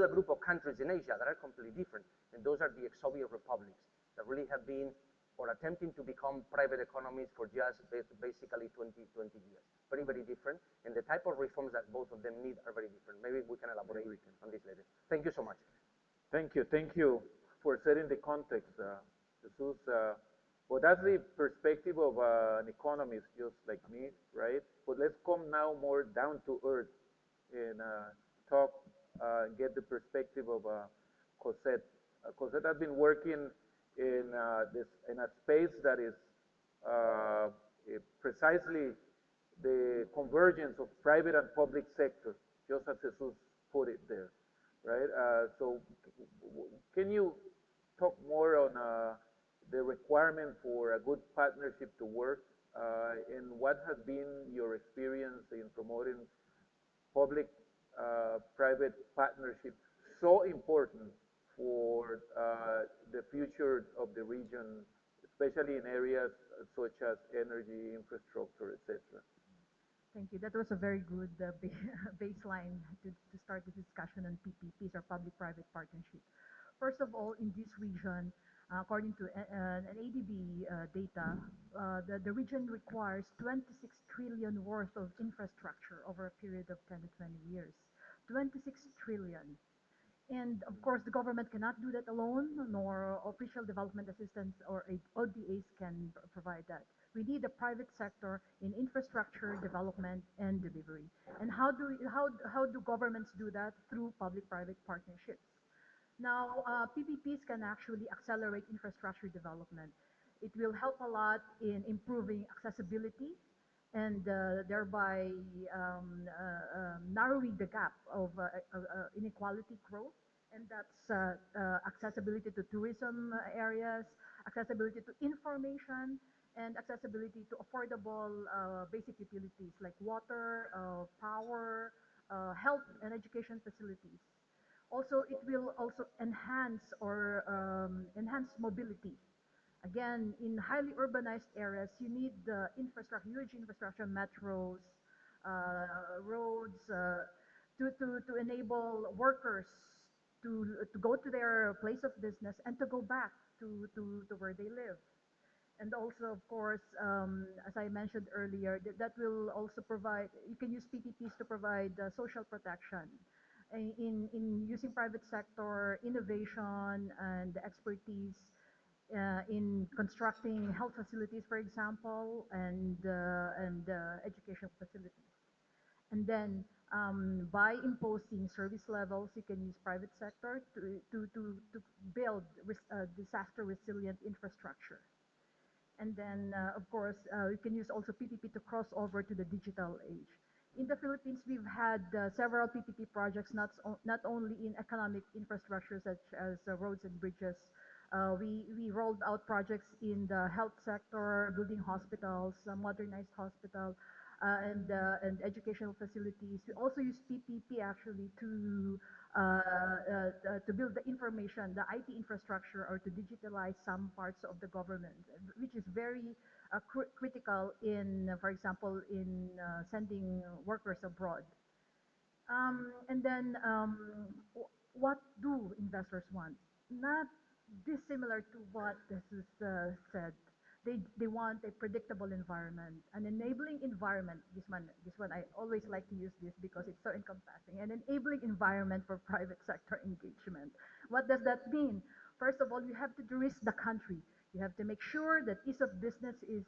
another group of countries in Asia that are completely different, and those are the ex-Soviet republics that really have been or attempting to become private economies for just basically 20 years. Very, very different, and the type of reforms that both of them need are very different. Maybe we can elaborate on this later. Thank you so much. Thank you for setting the context, Jesus. Well, that's the perspective of an economist just like me, right? But let's come now more down to earth and talk, get the perspective of Cosette. Cosette has been working in a space that is precisely the convergence of private and public sector, just as Jesus put it there, right? So can you talk more on the requirement for a good partnership to work, and what has been your experience in promoting public-private partnership, so important for the future of the region, especially in areas such as energy, infrastructure, etc. Thank you. That was a very good baseline to start the discussion on PPPs, or public-private partnership. First of all, in this region, according to an ADB data, the region requires 26 trillion worth of infrastructure over a period of 10 to 20 years. 26 trillion. And of course, the government cannot do that alone, nor official development assistance or ODAs can provide that. We need the private sector in infrastructure development and delivery. And how do governments do that? Through public-private partnerships. Now, PPPs can actually accelerate infrastructure development. It will help a lot in improving accessibility and thereby narrowing the gap of inequality growth. And that's accessibility to tourism areas, accessibility to information, and accessibility to affordable basic utilities like water, power, health and education facilities. Also, it will also enhance mobility. Again, in highly urbanized areas, you need the infrastructure, huge infrastructure, metros, roads, to enable workers to go to their place of business and to go back to where they live. And also, of course, as I mentioned earlier, that will also provide, you can use PPPs to provide social protection in using private sector innovation and expertise in constructing health facilities, for example, and educational facilities. And then by imposing service levels, you can use private sector to build disaster resilient infrastructure. And then, of course, you can use also PPP to cross over to the digital age. In the Philippines, we've had several PPP projects, not only in economic infrastructure such as roads and bridges. We rolled out projects in the health sector, building hospitals, modernized hospital, and educational facilities. We also use PPP actually to build the information, the IT infrastructure, or to digitalize some parts of the government, which is very critical in, for example, in sending workers abroad. And then, what do investors want? Not dissimilar to what this is said. They want a predictable environment, an enabling environment. This one I always like to use this because it's so encompassing. An enabling environment for private sector engagement. What does that mean? First of all, you have to de-risk the country. You have to make sure that ease of business is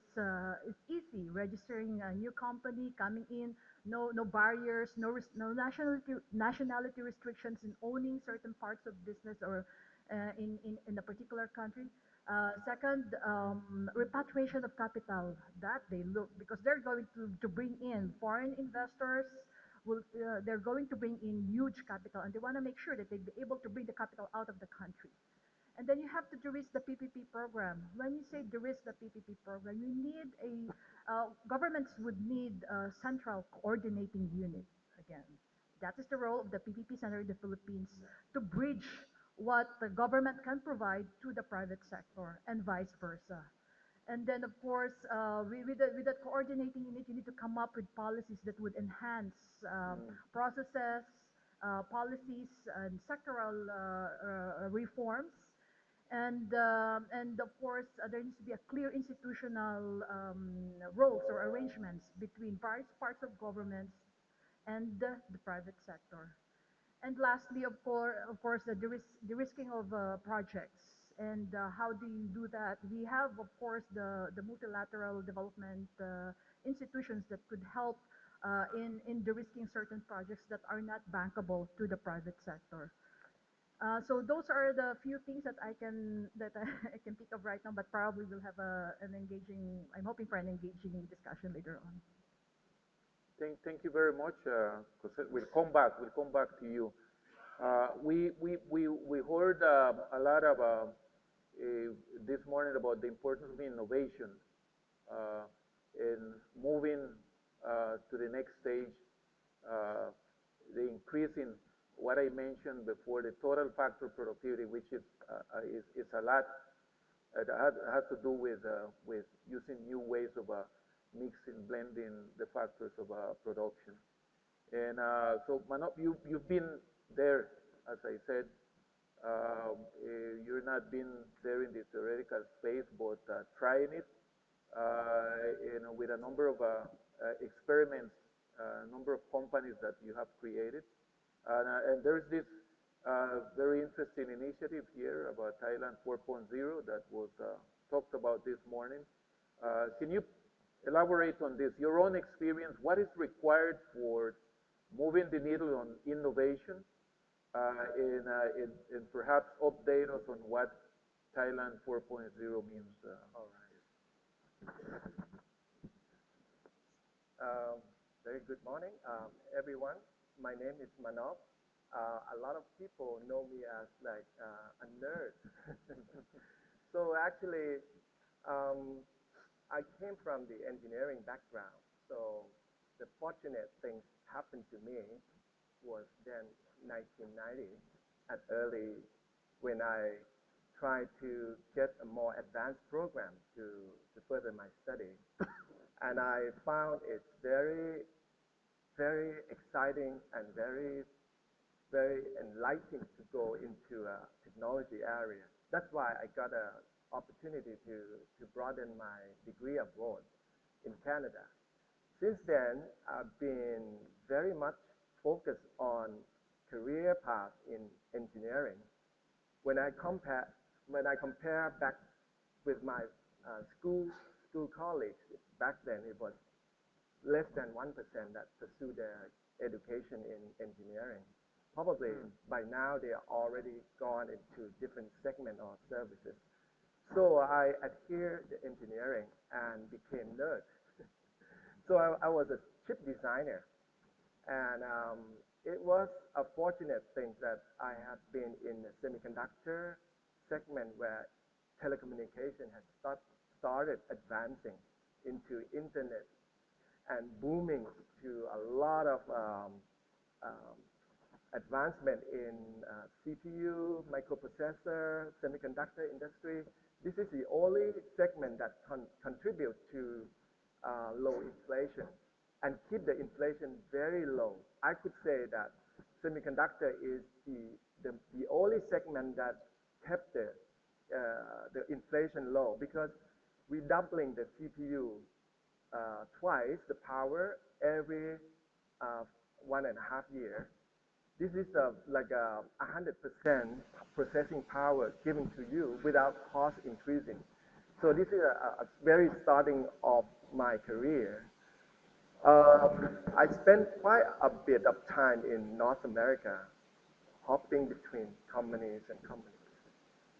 easy. Registering a new company, coming in, no barriers, no nationality restrictions in owning certain parts of business or in a particular country. Second, repatriation of capital. That they look, because they're going to bring in foreign investors. They're going to bring in huge capital, and they want to make sure that they'll be able to bring the capital out of the country. And then you have to de-risk the PPP program. When you say de-risk the PPP program, you need governments would need a central coordinating unit. Again, that is the role of the PPP Center in the Philippines, to bridge what the government can provide to the private sector and vice versa. And then, of course, with that coordinating unit, you need to come up with policies that would enhance processes, policies and sectoral reforms. And of course, there needs to be a clear institutional roles or arrangements between various parts of governments and the private sector. And lastly, of course, the de-risking of projects. And how do you do that? We have, of course, the multilateral development institutions that could help in de-risking certain projects that are not bankable to the private sector. So those are the few things that I can I can think of right now, but probably we'll have an engaging. I'm hoping for an engaging discussion later on. Thank you very much, Cosette. We'll come back to you. We heard a lot about this morning about the importance of innovation in moving to the next stage, the increase in what I mentioned before, the total factor productivity, which is a lot. It has to do with using new ways of mixing, blending the factors of production. And so, Manop, you've been there, as I said. You're not been there in the theoretical space, but trying it, with a number of experiments, a number of companies that you have created. And there's this very interesting initiative here about Thailand 4.0 that was talked about this morning. Can you elaborate on this, your own experience? What is required for moving the needle on innovation, and perhaps update us on what Thailand 4.0 means? All right. Very good morning, everyone. My name is Manop. A lot of people know me as like a nerd. So actually, I came from the engineering background. So the fortunate thing happened to me was then 1990 at early when I tried to get a more advanced program to further my study. And I found it very, very exciting and very, very enlightening to go into a technology area. That's why I got an opportunity to broaden my degree abroad in Canada. Since then, I've been very much focused on career path in engineering. When I compare back with my school colleagues, back then it was less than 1% that pursue their education in engineering. Probably by now they are already gone into different segment or services. So I adhered to engineering and became nerd. So I was a chip designer, and it was a fortunate thing that I had been in the semiconductor segment where telecommunication has started advancing into internet and booming to a lot of advancement in CPU, microprocessor, semiconductor industry. This is the only segment that contributes to low inflation and keep the inflation very low. I could say that semiconductor is the only segment that kept the inflation low, because we're doubling the CPU twice the power every 1.5 years. This is like 100% processing power given to you without cost increasing. So this is a very starting of my career. I spent quite a bit of time in North America, hopping between companies and companies.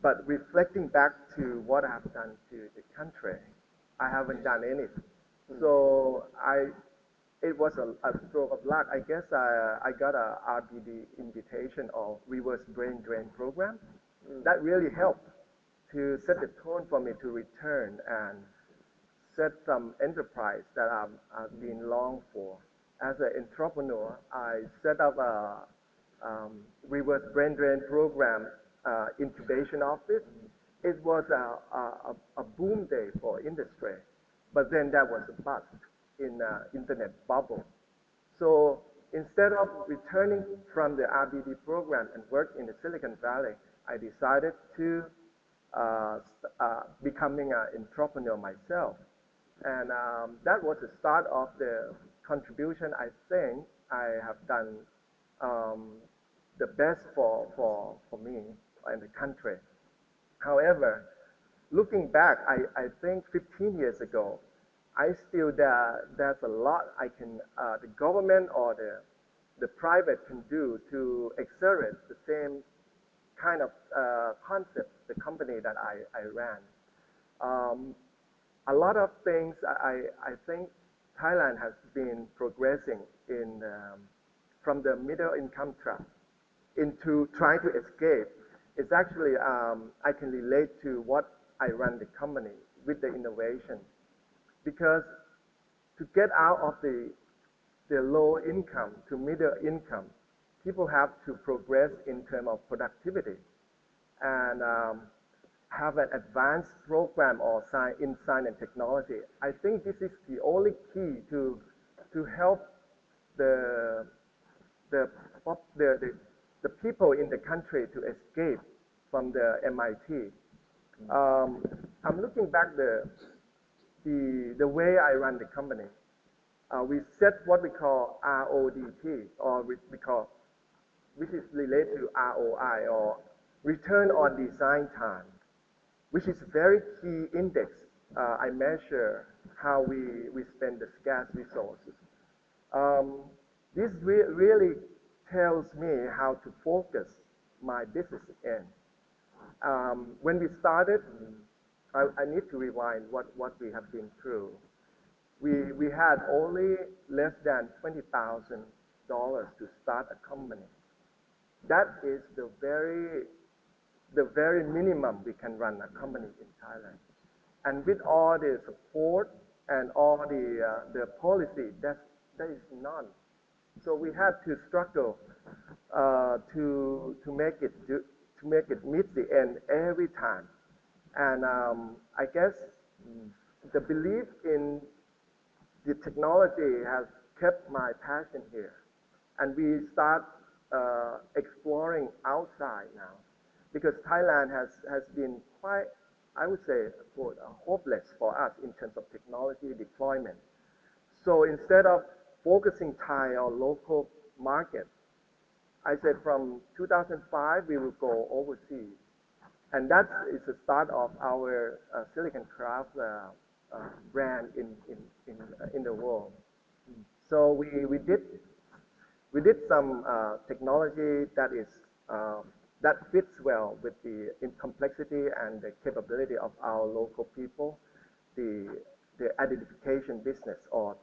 But reflecting back to what I have done to the country, I haven't done anything. So it was a stroke of luck. I guess I got a RBD invitation of reverse brain drain program. That really helped to set the tone for me to return and set some enterprise that I've been long for. As an entrepreneur, I set up a reverse brain drain program incubation office. It was a boom day for industry, but then that was a bust in the internet bubble. So instead of returning from the RBD program and work in the Silicon Valley, I decided to becoming an entrepreneur myself. And that was the start of the contribution I think I have done the best for me and the country. However, looking back, I think 15 years ago, I still there's a lot I can the government or the private can do to accelerate the same kind of concept, the company that I ran. A lot of things I think Thailand has been progressing in from the middle income trap into trying to escape. It's actually I can relate to what I run the company with the innovation, because to get out of the low income to middle income, people have to progress in terms of productivity and have an advanced program or in science and technology. I think this is the only key to help the people in the country to escape from the MIT. I'm looking back the way I run the company. We set what we call RODT, or which is related to ROI, or return on design time, which is a very key index. I measure how we spend the scarce resources. This really tells me how to focus my business in. When we started, I need to rewind what we have been through. We had only less than $20,000 to start a company. That is the very minimum we can run a company in Thailand. And with all the support and all the policy, there is none. So we had to struggle to make it meet the end every time. And I guess the belief in the technology has kept my passion here. And we start exploring outside now, because Thailand has been quite, I would say, hopeless for us in terms of technology deployment. So instead of focusing Thai or local market, I said from 2005 we will go overseas, and that is the start of our Silicon Craft brand in the world. So we did some technology that fits well with the complexity and the capability of our local people, the identification business, or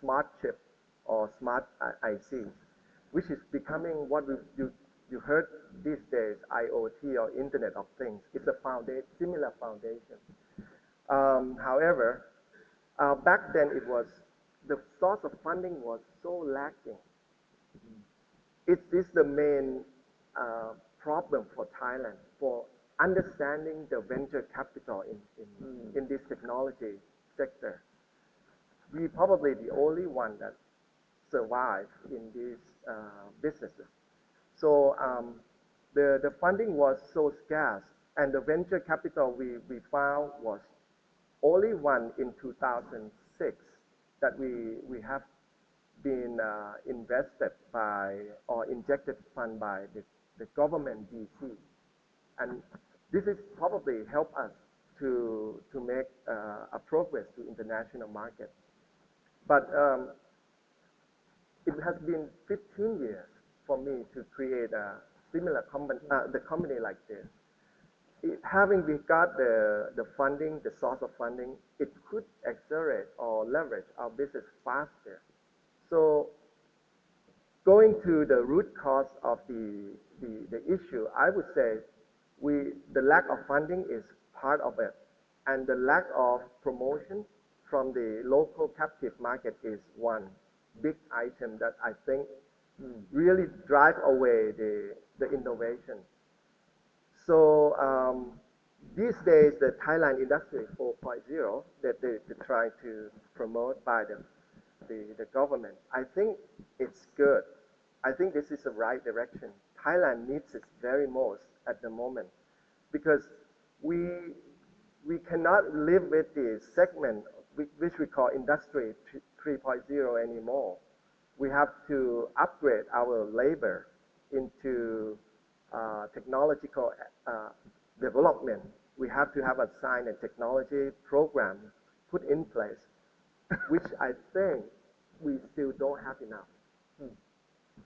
smart chip or smart IC, which is becoming what you heard these days, IoT or Internet of Things. It's a similar foundation. However, back then the source of funding was so lacking. It is the main problem for Thailand for understanding the venture capital in this technology sector. We probably the only one that survived in these businesses. So the funding was so scarce, and the venture capital we found was only one in 2006 that we have been invested by or injected fund by the government DC, and this is probably help us to make a progress to international market. But it has been 15 years for me to create a similar company like this. Having we got the funding, the source of funding, it could accelerate or leverage our business faster. So going to the root cause of the issue, I would say the lack of funding is part of it, and the lack of promotion from the local captive market is one big item that I think really drive away the innovation. So these days, the Thailand Industry 4.0 that they try to promote by the the government. I think it's good. I think this is the right direction. Thailand needs it very most at the moment because we cannot live with the segment which we call industry 3.0 anymore. We have to upgrade our labor into technological development. We have to have a science and technology program put in place, which I think we still don't have enough.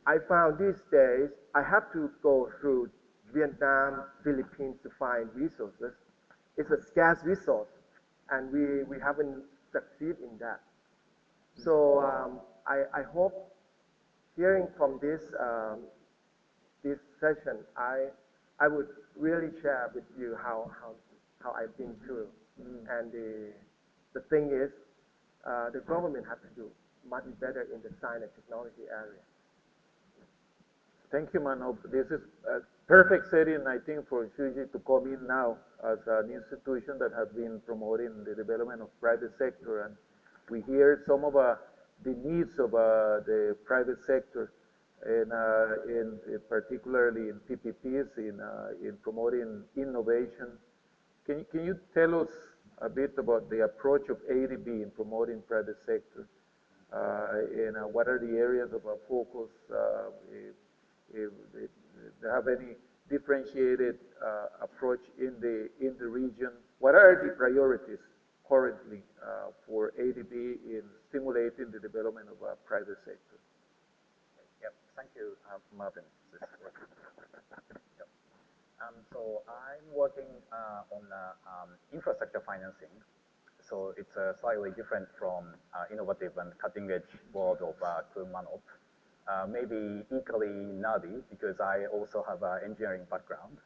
I found these days I have to go through Vietnam, Philippines to find resources. It's a scarce resource, and we haven't succeeded in that. So I hope hearing from this session, I would really share with you how I've been through. And the thing is, the government has to do much better in the science and technology area. Thank you, Manop. This is a perfect setting, I think, for Shuji to come in now as an institution that has been promoting the development of private sector. And we hear some of the needs of the private sector, and particularly in PPPs, in promoting innovation. Can you tell us a bit about the approach of ADB in promoting private sector? And what are the areas of our focus? If they have any differentiated approach in the region? What are the priorities currently for ADB in stimulating the development of a private sector? Yep, thank you, Marvin. This is working. Yep. So I'm working on infrastructure financing. So it's slightly different from innovative and cutting-edge world of Manop. Maybe equally nerdy because I also have an engineering background.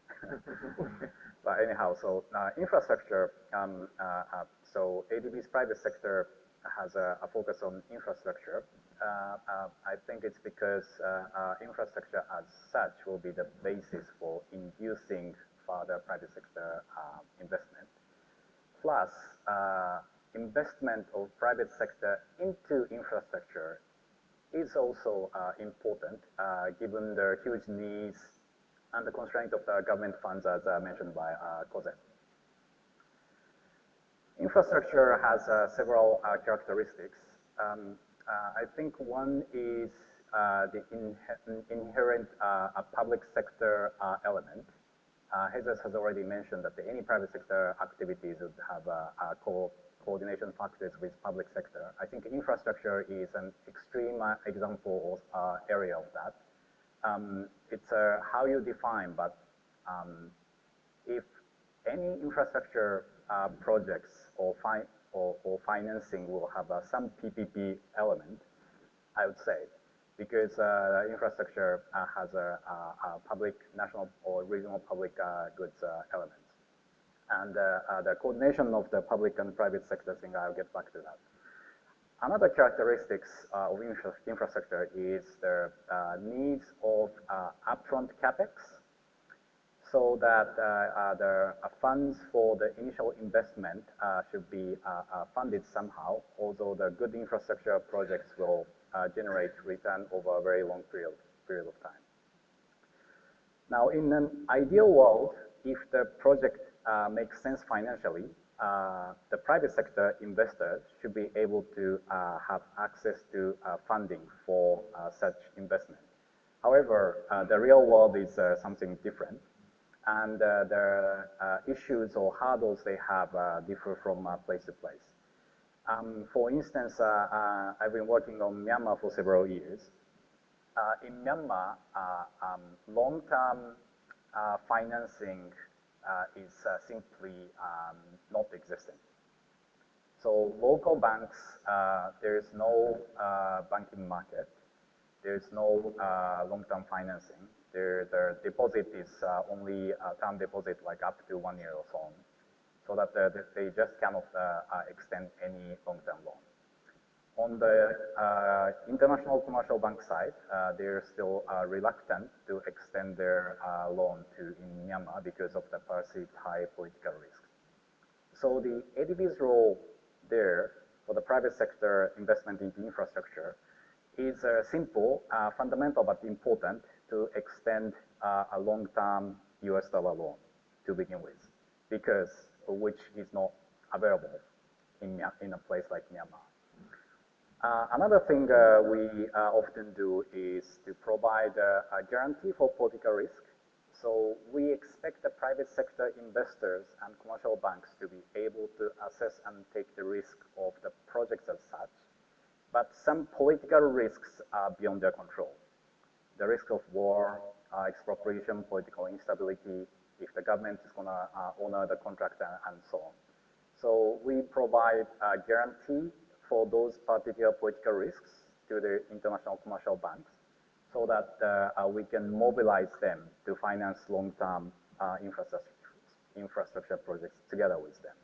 But anyhow, so infrastructure. So ADB's private sector has a focus on infrastructure. I think it's because infrastructure as such will be the basis for inducing further private sector investment. Plus, investment of private sector into infrastructure is also important given the huge needs and the constraint of the government funds as mentioned by Cosette. Infrastructure has several characteristics. I think one is the inherent public sector element. Jesus has already mentioned that any private sector activities would have coordination factors with public sector. I think infrastructure is an extreme example of area of that. It's how you define, but if any infrastructure projects or financing will have some PPP element, I would say, because infrastructure has a public, national, or regional public goods elements. And the coordination of the public and private sector thing, I'll get back to that. Another characteristics of infrastructure is the needs of upfront capex, so that the funds for the initial investment should be funded somehow, although the good infrastructure projects will generate return over a very long period of time. Now, in an ideal world, if the project makes sense financially, the private sector investors should be able to have access to funding for such investment. However, the real world is something different, and the issues or hurdles they have differ from place to place. For instance, I've been working on Myanmar for several years. In Myanmar, long-term financing is simply not existent. So local banks, there is no banking market. There is no long-term financing. The deposit is only a term deposit, like up to 1 year or so on, so that they just cannot extend any long-term loan. On the international commercial bank side, they're still reluctant to extend their loan in Myanmar because of the perceived high political risk. So the ADB's role there for the private sector investment into infrastructure is simple, fundamental, but important to extend a long-term US dollar loan to begin with, because which is not available in a place like Myanmar. Another thing we often do is to provide a guarantee for political risk. So we expect the private sector investors and commercial banks to be able to assess and take the risk of the projects as such, but some political risks are beyond their control. The risk of war, expropriation, political instability, if the government is going to honor the contract and so on. So we provide a guarantee for those particular political risks to the international commercial banks so that we can mobilize them to finance long-term infrastructure projects together with them.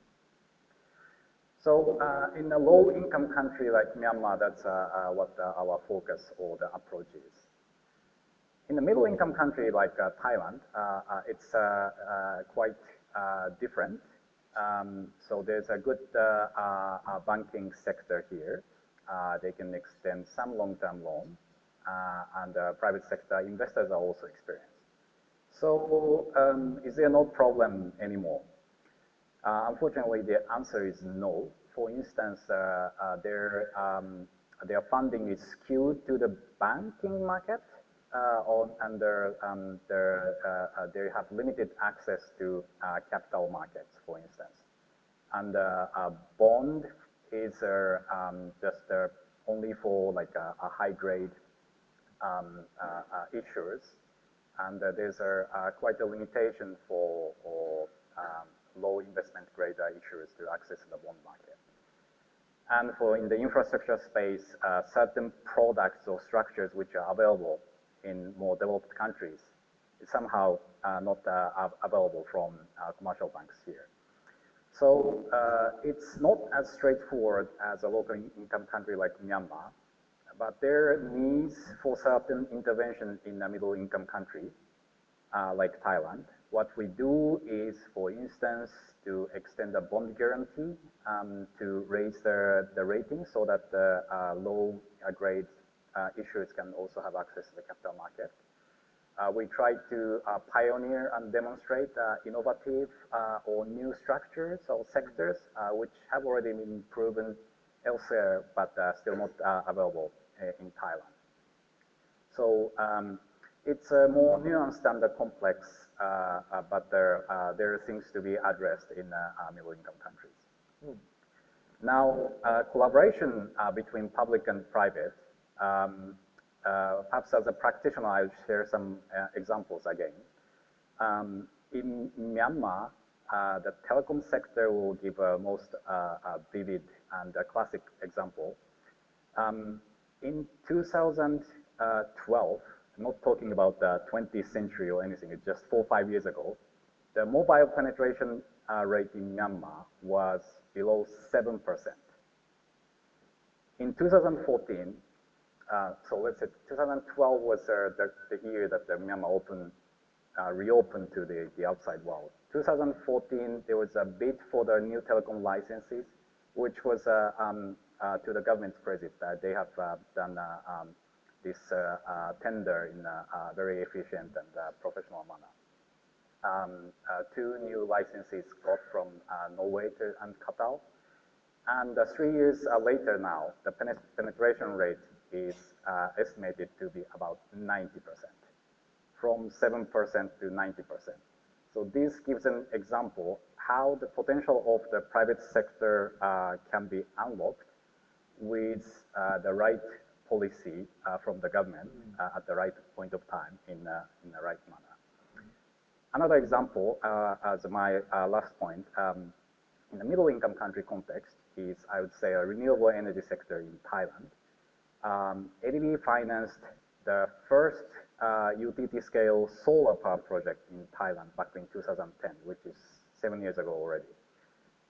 So in a low-income country like Myanmar, that's what our focus or the approach is. In a middle-income country like Thailand, it's quite different. So there's a good banking sector here. They can extend some long-term loan, and private sector investors are also experienced. So is there no problem anymore? Unfortunately, the answer is no. For instance, their funding is skewed to the banking market, and they have limited access to capital markets, for instance. And bond is just only for like a high-grade issuers, and there's quite a limitation for low investment grade issuers to access the bond market. And for in the infrastructure space, certain products or structures which are available in more developed countries is somehow not available from commercial banks here. So it's not as straightforward as a local income country like Myanmar, but there are needs for certain intervention in a middle income country like Thailand. What we do is, for instance, to extend a bond guarantee to raise the rating so that the low grade issuers can also have access to the capital market. We try to pioneer and demonstrate innovative or new structures or sectors which have already been proven elsewhere but still not available in Thailand. So it's more nuanced and complex, but there are things to be addressed in middle-income countries. Now, collaboration between public and private. Perhaps as a practitioner, I'll share some examples again. In Myanmar, the telecom sector will give a most vivid and classic example. In 2012, I'm not talking about the 20th century or anything, it's just 4 or 5 years ago, the mobile penetration rate in Myanmar was below 7%. In 2014, so let's say 2012 was the year that Myanmar reopened to the outside world. 2014, there was a bid for the new telecom licenses, which was to the government's credit that they have done this tender in a very efficient and professional manner. 2 new licenses got from Norway and Qatar. And 3 years later now, the penetration rate is estimated to be about 90%, from 7% to 90%. So this gives an example how the potential of the private sector can be unlocked with the right policy from the government at the right point of time in the right manner. Another example, as my last point, in the middle-income country context is, I would say, a renewable energy sector in Thailand. ADB financed the first utility-scale solar power project in Thailand back in 2010, which is 7 years ago already.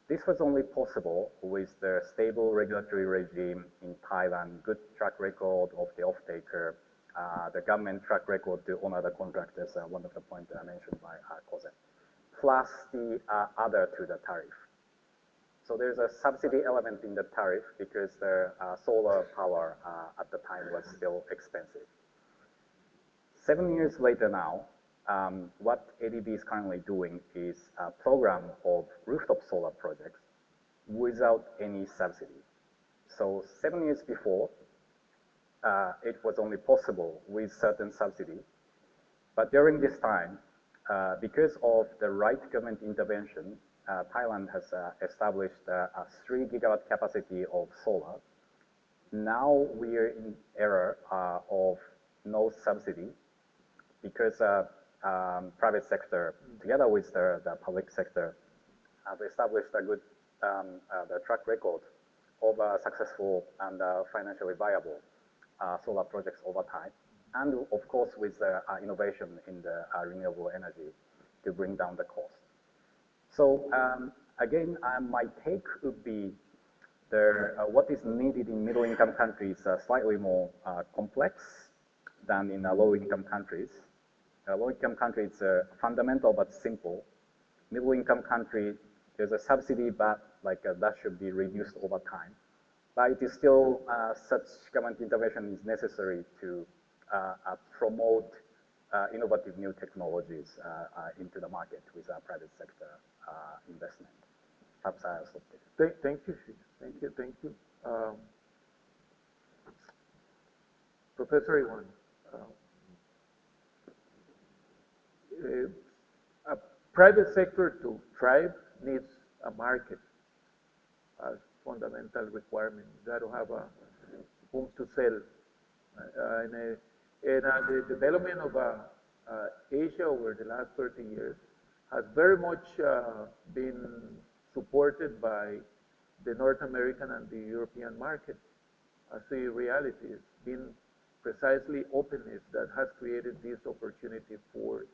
This was only possible with the stable regulatory regime in Thailand, good track record of the off-taker, the government track record to honor the contract, as one of the points mentioned by Cosette, plus the other to the tariff. So there's a subsidy element in the tariff because the solar power at the time was still expensive. 7 years later now, what ADB is currently doing is a program of rooftop solar projects without any subsidy. So 7 years before, it was only possible with certain subsidy. But during this time, because of the right government intervention, Thailand has established a 3 gigawatt capacity of solar. Now we are in era of no subsidy because private sector, together with the public sector, have established a good the track record of successful and financially viable solar projects over time, and of course with the innovation in the renewable energy to bring down the cost. So again, my take would be what is needed in middle-income countries slightly more complex than in low-income countries. Low-income countries are fundamental but simple. Middle-income country, there's a subsidy, but that should be reduced over time. But it is still such government intervention is necessary to promote innovative new technologies into the market with private sector investment. Thank you, Shuji. Thank you. Professor Iwan, a private sector to thrive needs a market as fundamental requirement. You got to have a home to sell. The development of Asia over the last 30 years has very much been supported by the North American and the European market. As a reality, it's been precisely openness that has created this opportunity for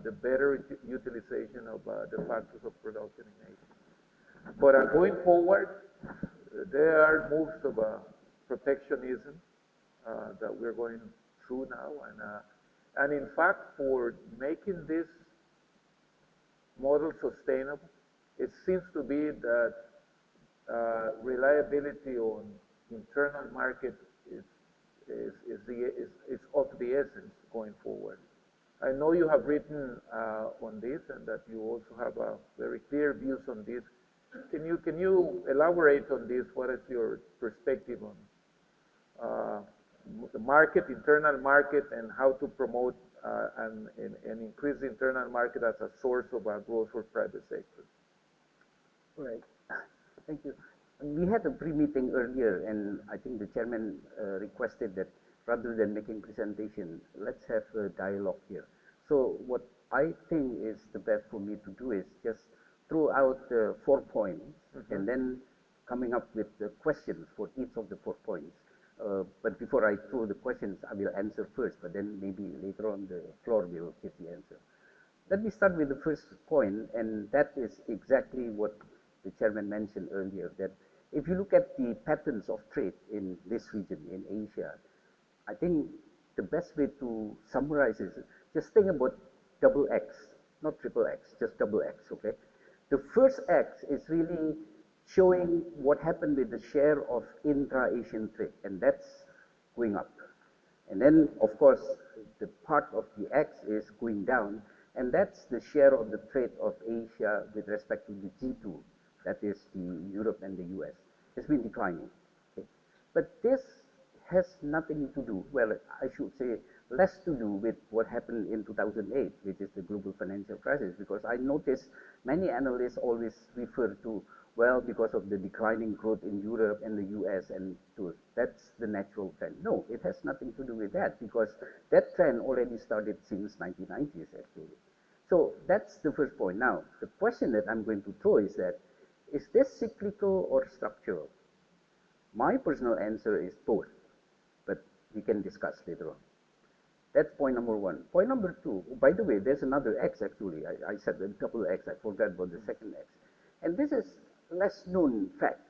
the better utilization of the factors of production in Asia. But going forward, there are moves of protectionism that we're going through now, and in fact, for making this model sustainable, it seems to be that reliability on internal market is of the essence going forward. I know you have written on this, and that you also have very clear views on this. Can you elaborate on this? What is your perspective on the market, internal market, and how to promote and increase the internal market as a source of growth for private sector? Right. Thank you. We had a pre-meeting earlier, and I think the chairman requested that rather than making presentation, let's have a dialogue here. So what I think is the best for me to do is just throw out the 4 points, and then coming up with the questions for each of the 4 points. But before I throw the questions, I will answer first, but then maybe later on the floor will give the answer. Let me start with the first point, and that is exactly what the chairman mentioned earlier, that if you look at the patterns of trade in this region, in Asia, I think the best way to summarize is just think about double X, not triple X, just double X, okay? The first X is really showing what happened with the share of intra-Asian trade, and that's going up. And then, of course, the part of the X is going down, and that's the share of the trade of Asia with respect to the G2, that is the Europe and the US. It's been declining. Okay? But this has nothing to do, well, I should say less to do with what happened in 2008, which is the global financial crisis, because I notice many analysts always refer to, well, because of the declining growth in Europe and the US, and that's the natural trend. No, it has nothing to do with that, because that trend already started since 1990s, actually. So that's the first point. Now, the question that I'm going to throw is that, is this cyclical or structural? My personal answer is both, but we can discuss later on. That's point number 1. Point number 2, by the way, there's another X actually. I said a double X, I forgot about the second X. And this is less known fact.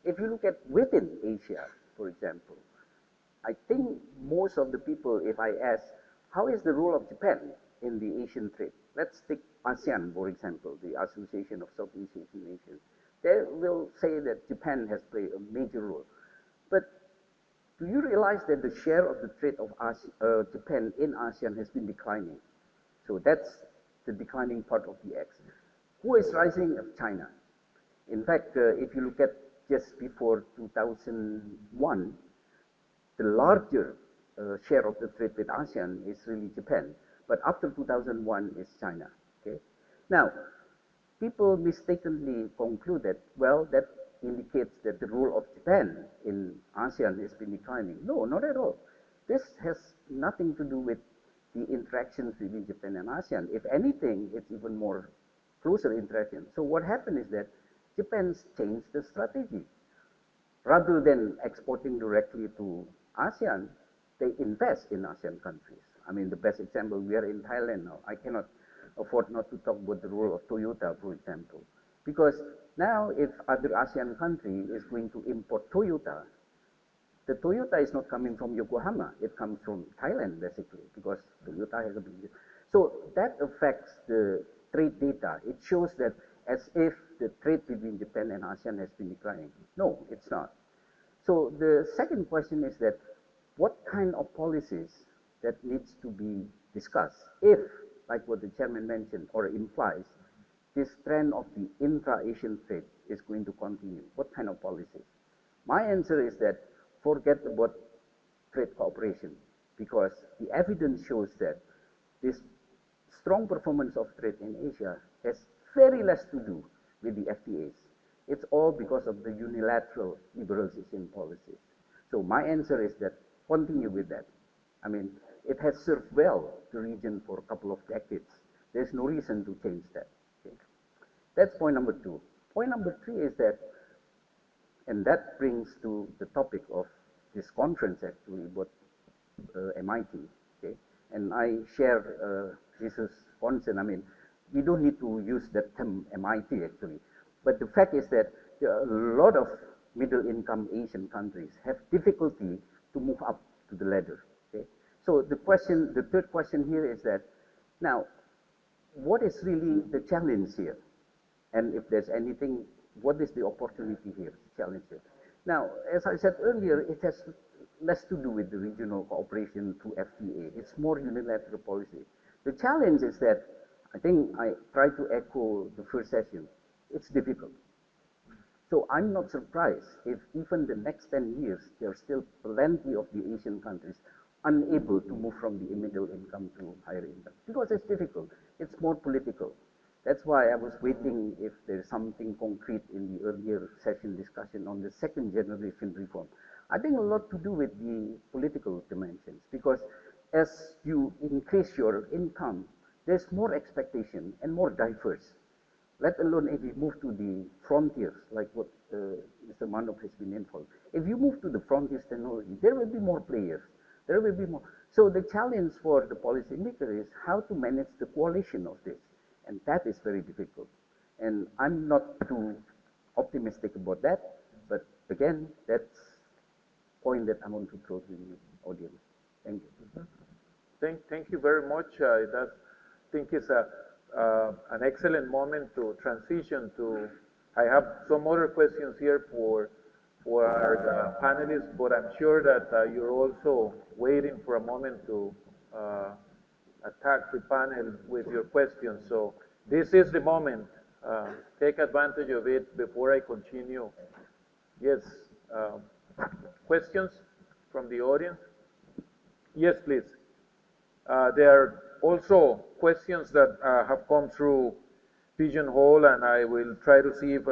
If you look at within Asia, for example, I think most of the people, if I ask, how is the role of Japan in the Asian trade? Let's take ASEAN, for example, the Association of Southeast Asian Nations. they will say that Japan has played a major role. But do you realize that the share of the trade of Japan in ASEAN has been declining? So that's the declining part of the X. Who is rising? China. In fact, if you look at just before 2001, the larger share of the trade with ASEAN is really Japan. But after 2001 is China. Okay. Now, people mistakenly conclude that, well, that indicates that the role of Japan in ASEAN has been declining. No, not at all. This has nothing to do with the interactions between Japan and ASEAN. If anything, it's even more closer interaction. So what happened is that Japan's changed the strategy. Rather than exporting directly to ASEAN, they invest in ASEAN countries. I mean, the best example, we are in Thailand now. I cannot afford not to talk about the role of Toyota, for example. Because now if other ASEAN country is going to import Toyota, the Toyota is not coming from Yokohama, it comes from Thailand basically, because Toyota has a big... So that affects the trade data. It shows that as if the trade between Japan and ASEAN has been declining. No, it's not. So the second question is that what kind of policies that needs to be discussed if, like what the chairman mentioned or implies, this trend of the intra-Asian trade is going to continue? What kind of policies? My answer is that forget about trade cooperation, because the evidence shows that this strong performance of trade in Asia has very less to do with the FTAs. It's all because of the unilateral liberalization policies. So my answer is that continue with that. I mean, it has served well the region for a couple of decades. There's no reason to change that. Okay? That's point number two. Point number three is that, and that brings to the topic of this conference actually about MIT. Okay? And I share Jesus' concern. I mean, we don't need to use that term MIT actually. But the fact is that a lot of middle-income Asian countries have difficulty to move up to the ladder. Okay? So the question, the third question here is that, now, what is really the challenge here? And if there's anything, what is the opportunity here, challenge here? Now, as I said earlier, it has less to do with the regional cooperation through FTA. It's more unilateral policy. The challenge is that, I think I tried to echo the first session, it's difficult. So I'm not surprised if even the next 10 years, there are still plenty of the Asian countries unable to move from the middle income to higher income, because it's difficult. It's more political. That's why I was waiting if there's something concrete in the earlier session discussion on the second generation reform. I think a lot to do with the political dimensions, because as you increase your income, there's more expectation and more diverse. Let alone if you move to the frontiers, like what Mr. Manop has been involved. If you move to the frontiers technology, there will be more players. There will be more. So the challenge for the policymaker is how to manage the coalition of this. And that is very difficult. And I'm not too optimistic about that. But again, that's a point that I want to throw to the audience. Thank you. Thank you very much. I think it's an excellent moment to transition to, I have some other questions here for the panelists, but I'm sure that you're also waiting for a moment to attack the panel with your questions. So this is the moment. Take advantage of it before I continue. Yes, questions from the audience? Yes, please. There are also questions that have come through Pigeonhole, and I will try to see if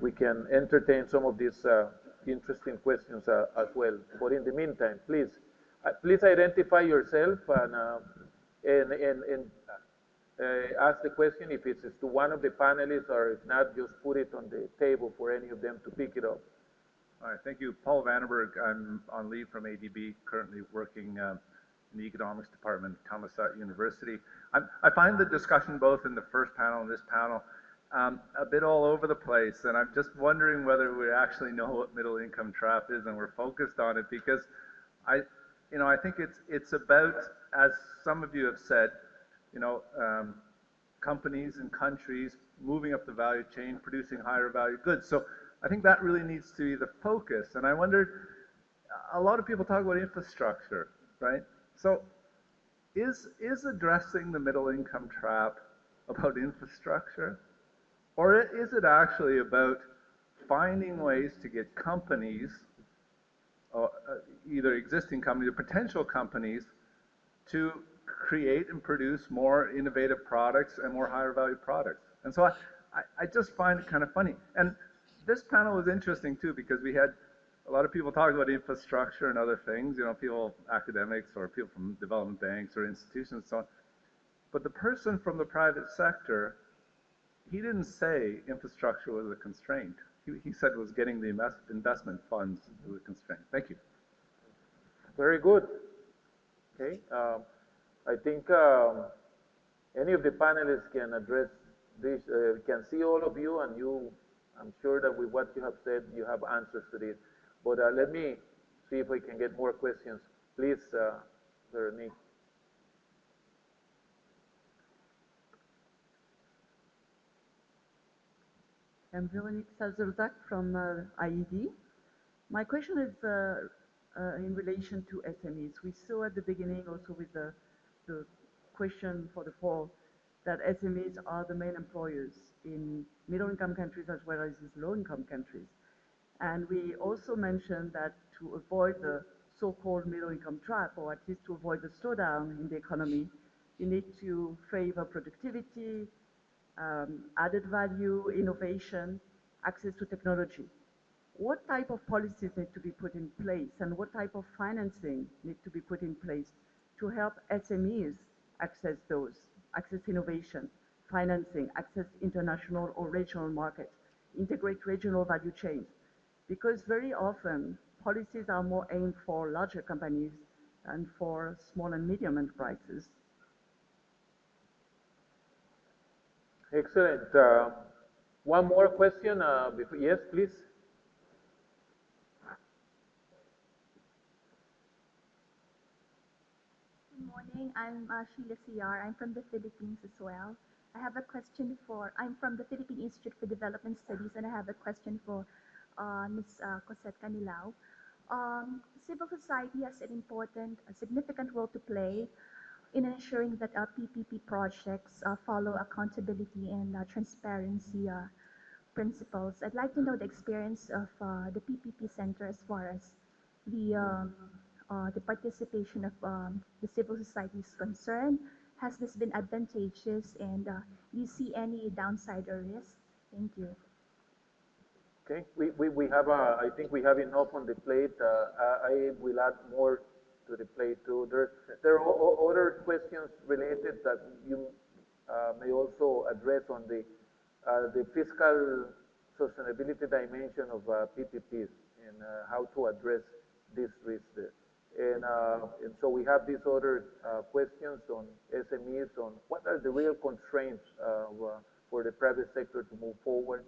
we can entertain some of these interesting questions as well. But in the meantime, please identify yourself and ask the question if it's to one of the panelists, or if not, just put it on the table for any of them to pick it up. All right, thank you. Paul Vandenberg. I'm on leave from ADB, currently working in the economics department at Thamsirianunt University. I find the discussion both in the first panel and this panel a bit all over the place, and I'm just wondering whether we actually know what middle income trap is and we're focused on it, because I think it's about, as some of you have said, companies and countries moving up the value chain, producing higher value goods. So I think that really needs to be the focus. And I wondered, a lot of people talk about infrastructure, right? So is addressing the middle income trap about infrastructure? Or is it actually about finding ways to get companies, either existing companies or potential companies, to create and produce more innovative products and more higher value products? And so I just find it kind of funny. And this panel was interesting too, because we had a lot of people talking about infrastructure and other things, you know, people, academics or people from development banks or institutions and so on. But the person from the private sector, he didn't say infrastructure was a constraint. He said it was getting the investment funds was a constraint. Thank you. Very good. Okay. I think any of the panelists can address this. We can see all of you, and I'm sure that with what you have said, you have answers to this. But let me see if we can get more questions. Please, Veronique. I'm Veronique Salzerzac from IED. My question is in relation to SMEs. We saw at the beginning also with the question for the fall that SMEs are the main employers in middle-income countries as well as low-income countries. And we also mentioned that to avoid the so-called middle-income trap, or at least to avoid the slowdown in the economy, you need to favor productivity, added value, innovation, access to technology. What type of policies need to be put in place, and what type of financing need to be put in place to help SMEs access innovation, financing, access international or regional markets, integrate regional value chains? Because very often, policies are more aimed for larger companies than for small and medium enterprises. Excellent. One more question. Yes, please. Good morning. I'm Sheila CR. I'm from the Philippines as well. I have a question I'm from the Philippine Institute for Development Studies, and I have a question for Ms. Cosette Canilao. Civil society has a significant role to play in ensuring that our PPP projects follow accountability and transparency principles. I'd like to know the experience of the PPP Center as far as the participation of the civil society is concerned. Has this been advantageous, and do you see any downside or risk? Thank you. Okay, we have, I think we have enough on the plate. I will add more to the plate too. There are other questions related that you may also address on the fiscal sustainability dimension of PPPs and how to address this risk there. And so we have these other questions on SMEs, on what are the real constraints for the private sector to move forward,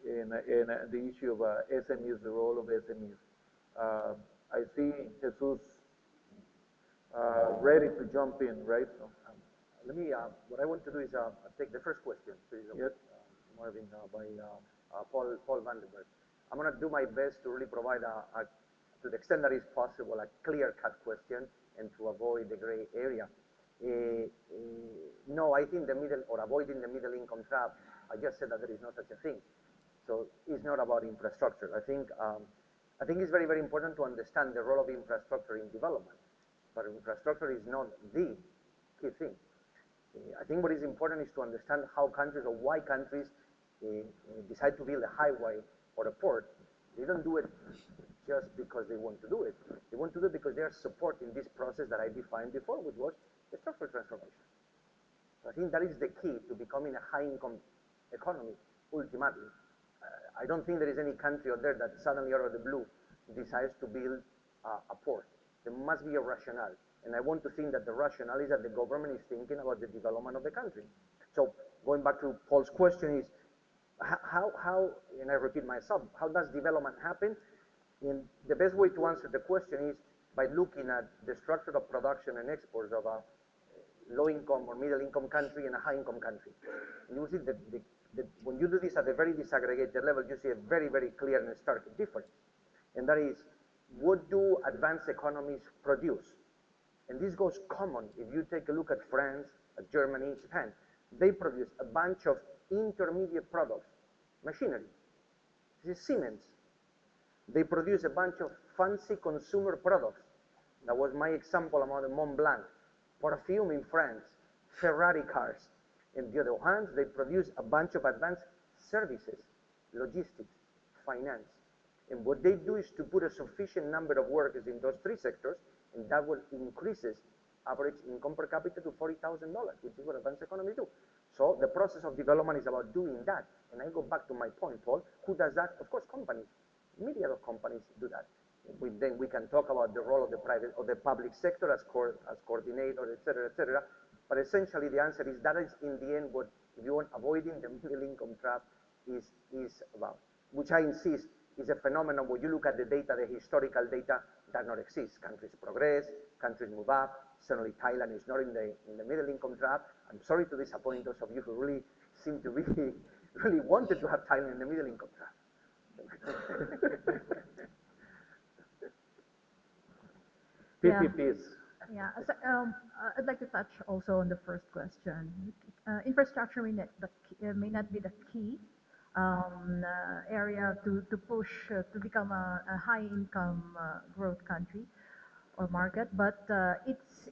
and the issue of SMEs, the role of SMEs. I see Jesus ready to jump in, right? So, let me, what I want to do is take the first question, please, yes. Marvin, by Paul Vandenberg. I'm going to do my best to really provide to the extent that is possible, a clear-cut question and to avoid the gray area. No, I think avoiding the middle income trap, I just said that there is no such a thing. So it's not about infrastructure. I think it's very, very important to understand the role of infrastructure in development, but infrastructure is not the key thing. I think what is important is to understand how countries or why countries decide to build a highway or a port. They don't do it just because they want to do it. They want to do it because they are supporting this process that I defined before, which was the structural transformation. So I think that is the key to becoming a high-income economy, ultimately. I don't think there is any country out there that suddenly out of the blue decides to build a port. There must be a rationale. And I want to think that the rationale is that the government is thinking about the development of the country. So going back to Paul's question is, how, and I repeat myself, how does development happen? And the best way to answer the question is by looking at the structure of production and exports of low-income or middle-income country and a high-income country. And you will see that when you do this at a very disaggregated level, you see a very, very clear and stark difference. And that is, what do advanced economies produce? And this goes common. If you take a look at France, at Germany, Japan, they produce a bunch of intermediate products, machinery. This is Siemens. They produce a bunch of fancy consumer products. That was my example about the Mont Blanc, perfume in France, Ferrari cars. On the other hand, they produce a bunch of advanced services, logistics, finance. And what they do is to put a sufficient number of workers in those three sectors, and that will increases average income per capita to $40,000, which is what advanced economies do. So the process of development is about doing that. And I go back to my point, Paul, who does that? Of course, companies. Myriad of companies do that. Then we can talk about the role of the private or the public sector as coordinator, et cetera, but essentially the answer is that is in the end what, if you want, avoiding the middle income trap is about, which I insist is a phenomenon where you look at the data, the historical data, does not exist. Countries progress, countries move up. Certainly Thailand is not in the middle income trap. I'm sorry to disappoint those of you who really seem to really wanted to have Thailand in the middle income trap. PPPs. Yeah, so, I'd like to touch also on the first question. Infrastructure may not be the key area to push to become a high-income growth country or market, but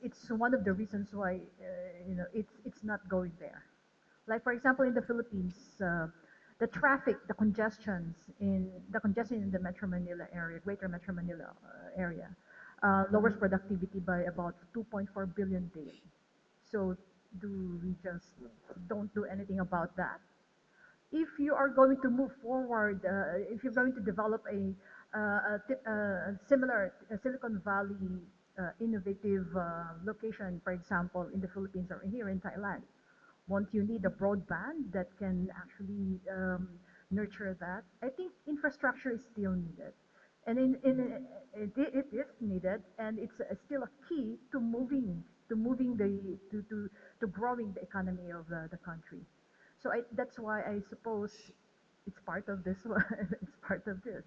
it's one of the reasons why it's not going there. Like for example, in the Philippines, the traffic, the congestion in the Metro Manila area, Greater Metro Manila area, lowers productivity by about 2.4 billion daily. So do we just don't do anything about that? If you are going to move forward, if you're going to develop a similar Silicon Valley innovative location, for example, in the Philippines or here in Thailand, won't you need a broadband that can actually nurture that? I think infrastructure is still needed. And it is needed, and it's still a key to growing the economy of the country. So that's why I suppose it's part of this. It's part of this,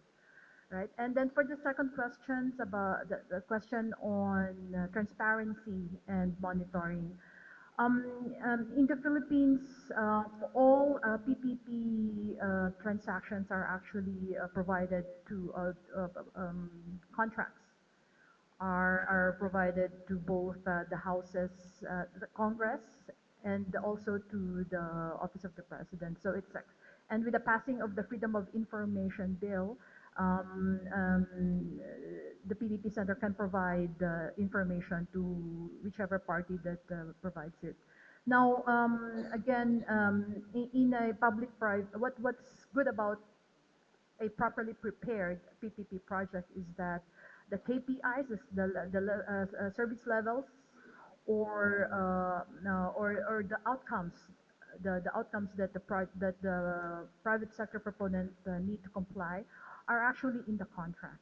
right? And then for the second questions about the question on transparency and monitoring. In the Philippines, all PPP transactions are actually provided to contracts are provided to both the houses, the Congress, and also to the Office of the President. So it's and with the passing of the Freedom of Information Bill, the PPP Center can provide information to whichever party that provides it. Now, again, in a public-private, what's good about a properly prepared PPP project is that the KPIs, the service levels, or the outcomes, the outcomes that the private sector proponent need to comply, are actually in the contract.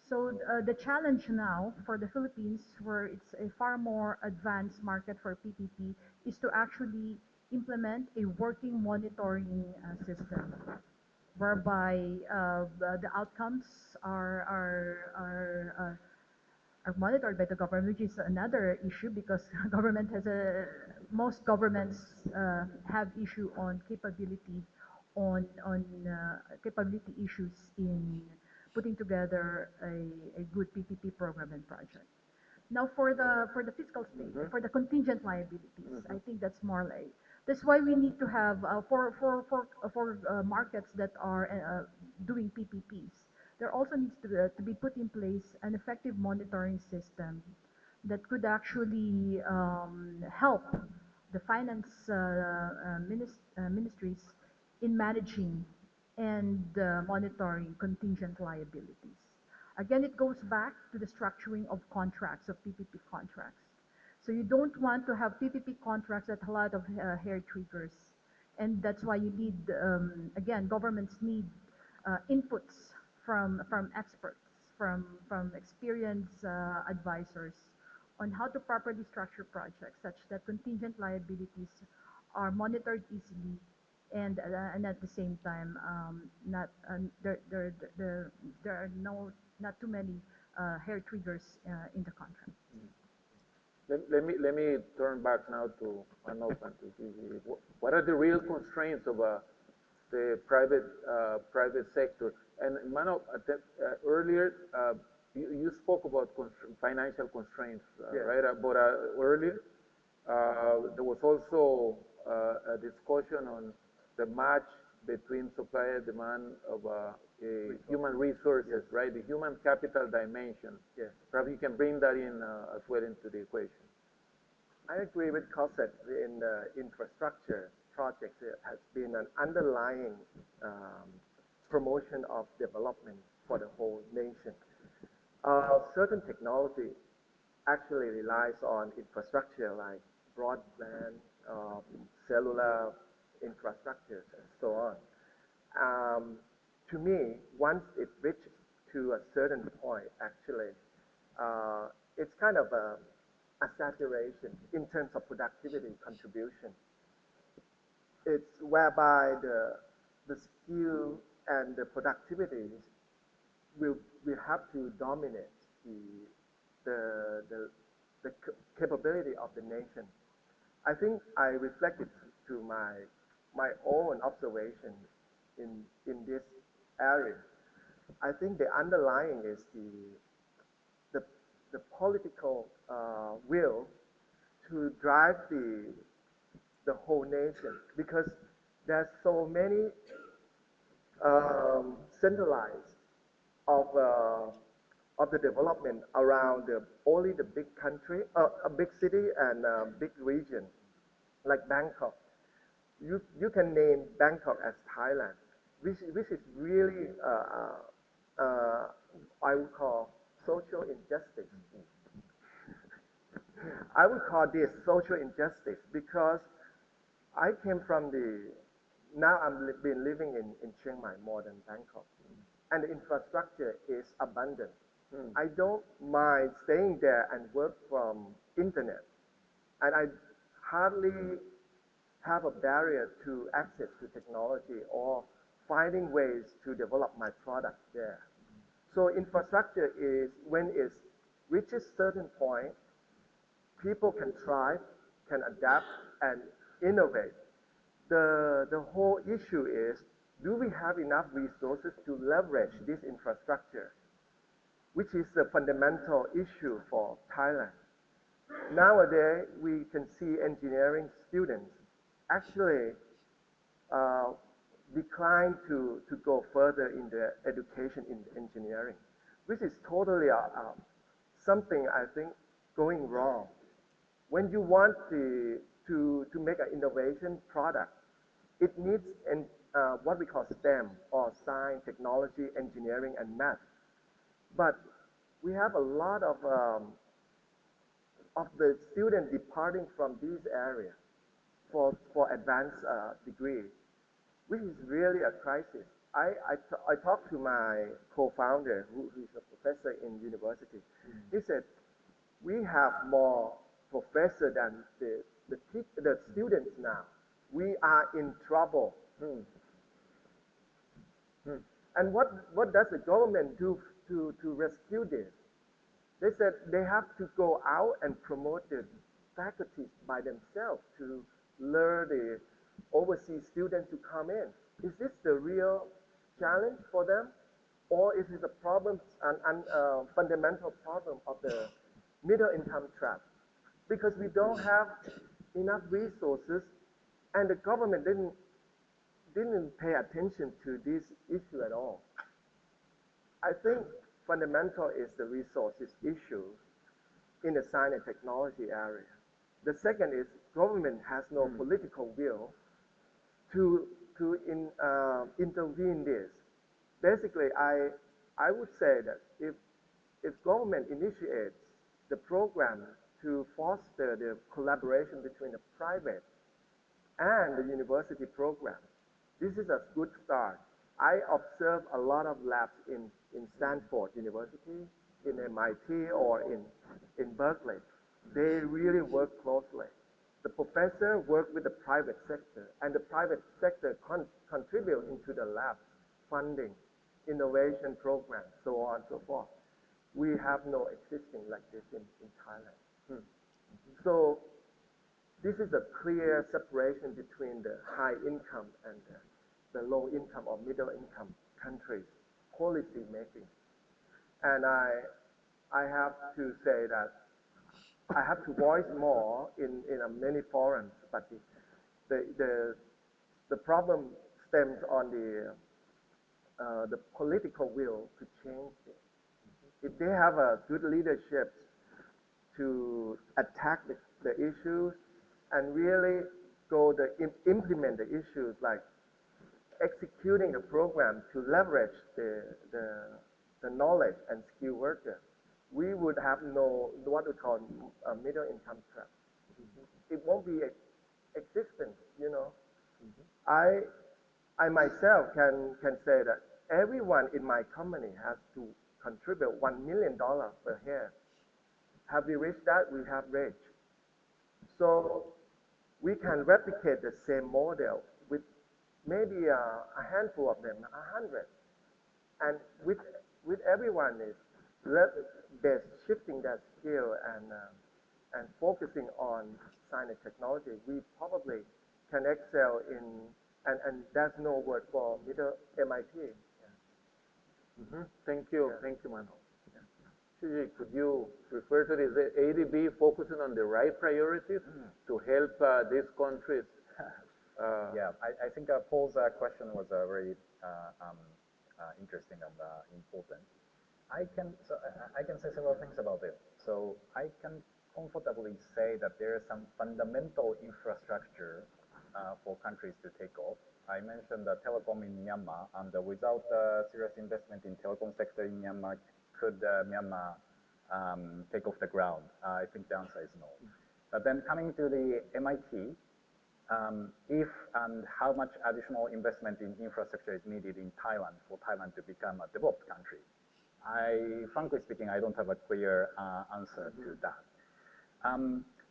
So the challenge now for the Philippines, where it's a far more advanced market for PPP, is to actually implement a working monitoring system, whereby the outcomes are monitored by the government, which is another issue because government has most governments have issue on capability capability issues in putting together a good PPP program and project. Now for the fiscal state, for the contingent liabilities, I think that's more like, that's why we need to have for markets that are doing PPPs, there also needs to be put in place an effective monitoring system that could actually help the finance ministries in managing and monitoring contingent liabilities. Again, it goes back to the structuring of contracts, of PPP contracts. So you don't want to have PPP contracts that a lot of hair triggers. And that's why you need, again, governments need inputs from experts, from experienced advisors on how to properly structure projects such that contingent liabilities are monitored easily and at the same time there are not too many hair triggers in the contract. Let me turn back now to Manop and to Shuji. What are the real constraints of the private sector? And Manop, earlier you spoke about financial constraints, yes. right? But earlier there was also a discussion on the match between supply and demand of human resources, right? The human capital dimension. Yes. Perhaps you can bring that in as well into the equation. I agree with Cosette in the infrastructure projects. It has been an underlying promotion of development for the whole nation. Certain technology actually relies on infrastructure like broadband, cellular infrastructure, and so on. To me, once it reaches to a certain point, actually, it's kind of a saturation in terms of productivity contribution. It's whereby the skill and the productivity will have to dominate the capability of the nation. I think I reflected to my own observation in this area. I think the underlying is the political will to drive the whole nation, because there's so many centralized of the development around only the big country, a big city and a big region, like Bangkok. You can name Bangkok as Thailand, which is really I would call social injustice. I would call this social injustice because I came from now I've been living in Chiang Mai more than Bangkok, and the infrastructure is abundant. I don't mind staying there and work from internet, and I hardly have a barrier to access to technology or finding ways to develop my product there. So infrastructure is, when it reaches certain point, people can thrive, can adapt and innovate. The whole issue is, do we have enough resources to leverage this infrastructure, which is the fundamental issue for Thailand. Nowadays, we can see engineering students actually decline to go further in their education in engineering, which is totally something I think going wrong. When you want to make an innovation product, it needs what we call STEM, or science, technology, engineering, and math. But we have a lot of the students departing from these areas for advanced degree, which is really a crisis. I talked to my co-founder, who is a professor in university. He said, we have more professors than the students now. We are in trouble. And what does the government do to rescue this? They said they have to go out and promote the faculty by themselves to lure the overseas students to come in. Is this the real challenge for them? Or is it a problem, a fundamental problem of the middle income trap? Because we don't have enough resources, and the government didn't pay attention to this issue at all. I think fundamental is the resources issue in the science and technology area. The second is government has no political will to intervene this. Basically, I would say that if government initiates the program to foster the collaboration between the private and the university program, this is a good start. I observe a lot of labs in Stanford University, in MIT, or in Berkeley. they really work closely. The professor work with the private sector, and the private sector contribute into the lab funding, innovation program, so on and so forth. We have no existing like this in Thailand. So this is a clear separation between the high income and the low income or middle income countries policy making. And I have to say that I have to voice more in many forums, but the problem stems on the political will to change it. If they have a good leadership to attack the issues and really implement the issues like executing the program to leverage the knowledge and skill workers, we would have no what we call a middle income trap. It won't be existent, you know. I myself can say that everyone in my company has to contribute $1 million per year. Have we reached that? We have reached. So we can replicate the same model with maybe a handful of them, 100. And with everyone is they're shifting that skill and focusing on science and technology, we probably can excel in, and there's no word for middle MIT. Thank you, thank you, Mano. Shuji, could you refer to this ADB focusing on the right priorities to help these countries? Yeah, I think Paul's question was very interesting and important. I can say several things about it. So I can comfortably say that there is some fundamental infrastructure for countries to take off. I mentioned the telecom in Myanmar, and without serious investment in telecom sector in Myanmar, could Myanmar take off the ground? I think the answer is no. But then coming to the MIT, if and how much additional investment in infrastructure is needed in Thailand for Thailand to become a developed country, frankly speaking, I don't have a clear answer to that.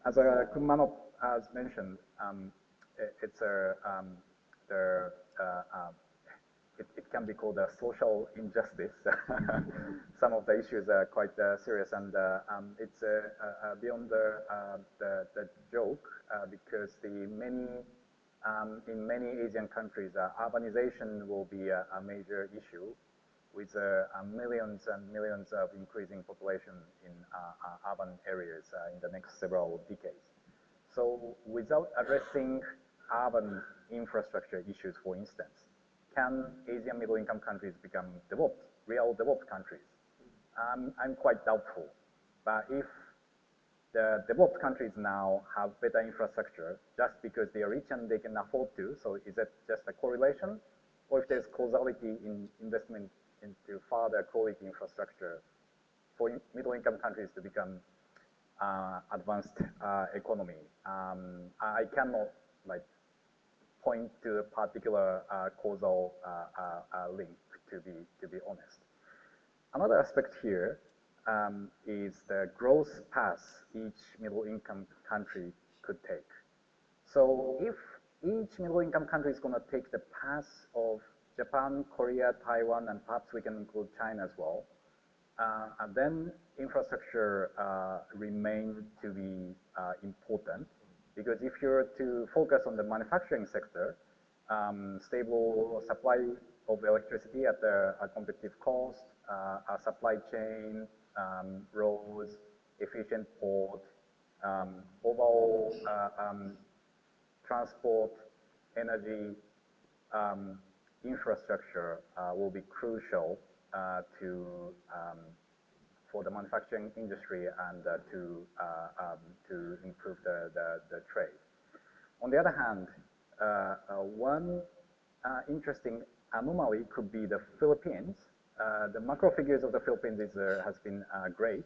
As Kun Manop has mentioned, it's it can be called a social injustice. Some of the issues are quite serious, and it's beyond the joke because in many Asian countries, urbanization will be a major issue with millions and millions of increasing population in urban areas in the next several decades. So without addressing urban infrastructure issues, for instance, can Asian middle-income countries become developed, real developed countries? I'm quite doubtful. But if the developed countries now have better infrastructure just because they are rich and they can afford to, so is that just a correlation? Or if there's causality in investment into further quality infrastructure for middle-income countries to become advanced economy, I cannot point to a particular causal link, to be honest. Another aspect here is the growth path each middle-income country could take. So if each middle-income country is going to take the path of Japan, Korea, Taiwan, and perhaps we can include China as well, and then infrastructure remain to be important. Because if you're to focus on the manufacturing sector, stable supply of electricity at a competitive cost, a supply chain, roads, efficient port, overall transport, energy, infrastructure will be crucial for the manufacturing industry and to improve the trade. On the other hand, one interesting anomaly could be the Philippines. The macro figures of the Philippines has been great,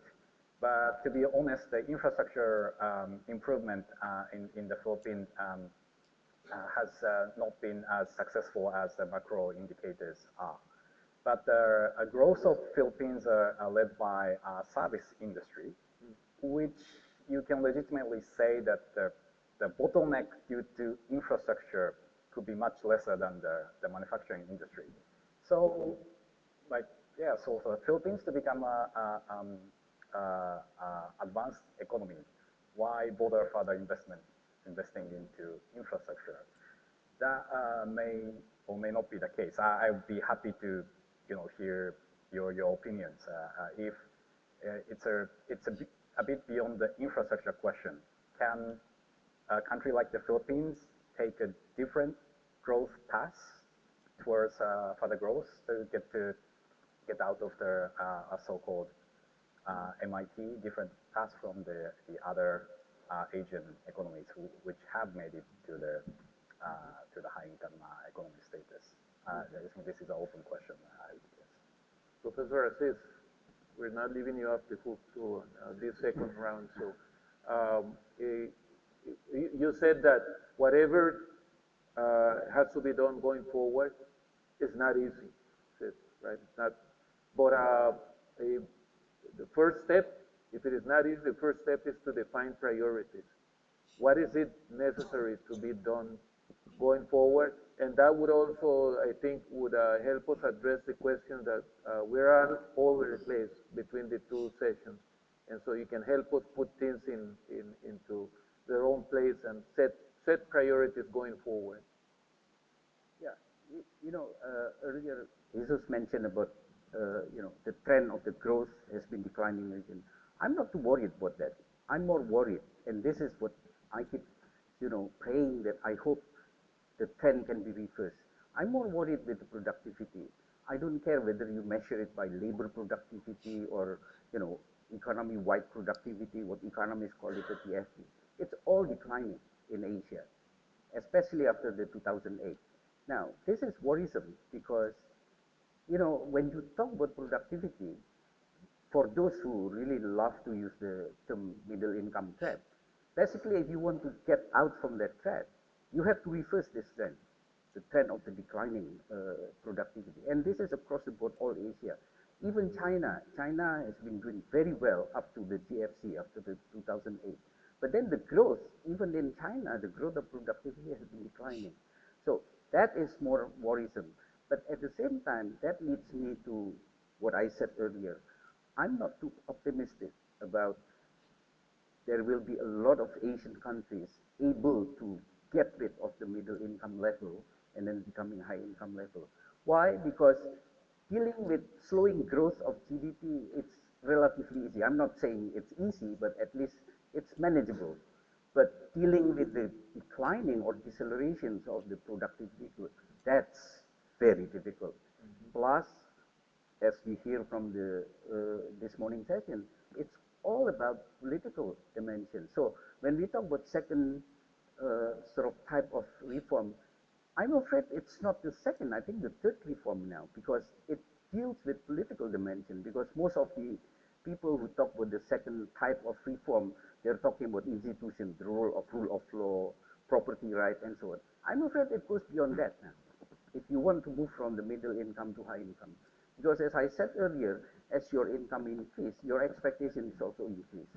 but to be honest, the infrastructure improvement in the Philippines has not been as successful as the macro indicators are. But the growth of Philippines are led by service industry, which you can legitimately say that the bottleneck due to infrastructure could be much lesser than the manufacturing industry. So, like, yeah, so for the Philippines to become a advanced economy, why bother further investing into infrastructure? That may or may not be the case. I would be happy to, hear your opinions. If it's a bit beyond the infrastructure question, can a country like the Philippines take a different growth path towards further growth to get out of the so-called MIT, different path from the other Asian economies which have made it to the high-income economy status? I think this is an open question. Yes. Professor Assis, we're not leaving you off the hook to this second round. So you said that whatever has to be done going forward is not easy, right? It's not, but the first step, if it is not easy, the first step is to define priorities. What is it necessary to be done going forward? And that would also, I think, would help us address the question that we're all over the place between the two sessions. And so you can help us put things into their own place and set priorities going forward. Yeah, earlier Jesus mentioned about the trend of the growth has been declining region. I'm not too worried about that. I'm more worried, and this is what I keep, praying that I hope the trend can be reversed. I'm more worried with the productivity. I don't care whether you measure it by labor productivity or, economy-wide productivity, what economists call it the TFP. It's all declining in Asia, especially after the 2008. Now, this is worrisome because, when you talk about productivity, for those who really love to use the term middle income trap, basically if you want to get out from that trap, you have to reverse this trend, the trend of the declining productivity. And this is across the board, all Asia. Even China has been doing very well up to the GFC, after the 2008. But then the growth, even in China, the growth of productivity has been declining. So that is more worrisome. But at the same time, that leads me to what I said earlier. I'm not too optimistic about there will be a lot of Asian countries able to get rid of the middle income level and then becoming high income level. Why? Because dealing with slowing growth of GDP, it's relatively easy. I'm not saying it's easy, but at least it's manageable. But dealing with the declining or decelerations of the productivity growth, that's very difficult. Plus, as we hear from the this morning session, it's all about political dimension. So when we talk about second sort of type of reform, I'm afraid it's not the second, I think the third reform now, because it deals with political dimension, because most of the people who talk about the second type of reform, they're talking about institutions, the role of law, property right, and so on. I'm afraid it goes beyond that now, if you want to move from the middle income to high income. Because as I said earlier, as your income increase, your expectation is also increase.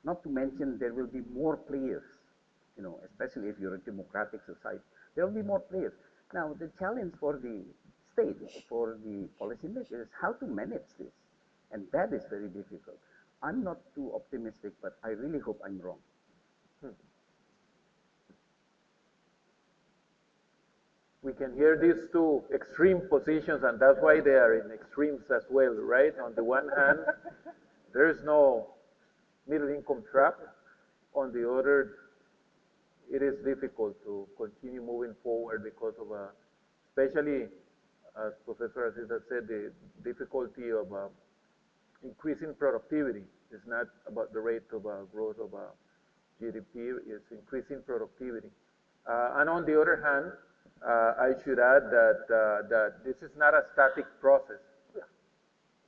Not to mention there will be more players, especially if you're a democratic society, there will be more players. Now, the challenge for the state, for the policymakers, is how to manage this. And that is very difficult. I'm not too optimistic, but I really hope I'm wrong. We can hear these two extreme positions, and that's why they are in extremes as well, right? On the one hand, there is no middle income trap. On the other, it is difficult to continue moving forward because of, especially as Professor Assis said, the difficulty of increasing productivity. It's not about the rate of growth of GDP, it's increasing productivity. And on the other hand, I should add that this is not a static process. Yeah.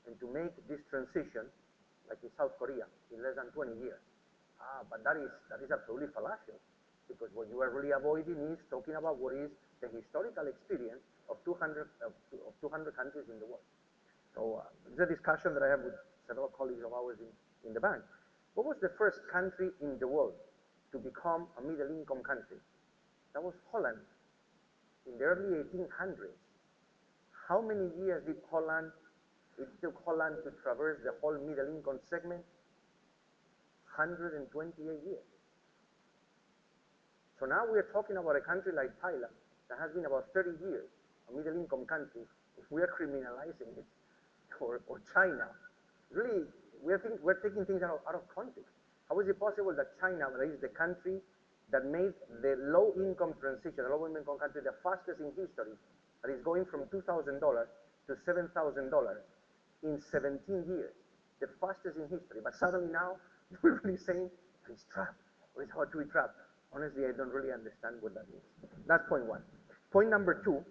And to make this transition, like in South Korea, in less than 20 years. But that is absolutely fallacious, because what you are really avoiding is talking about what is the historical experience of 200 countries in the world. So it's a discussion that I have with several colleagues of ours in the bank. What was the first country in the world to become a middle-income country? That was Holland in the early 1800s. How many years it took Holland to traverse the whole middle-income segment? 128 years. So now we are talking about a country like Thailand that has been about 30 years, a middle-income country. If we are criminalizing it, or China, really, we're taking things out of context. How is it possible that China, that is the country that made the low-income transition, the low-income country, the fastest in history, that is going from $2,000 to $7,000 in 17 years, the fastest in history. But suddenly now, we're really saying, it's trapped, or it's hard to be trapped. Honestly, I don't really understand what that means. That's point one. Point number two,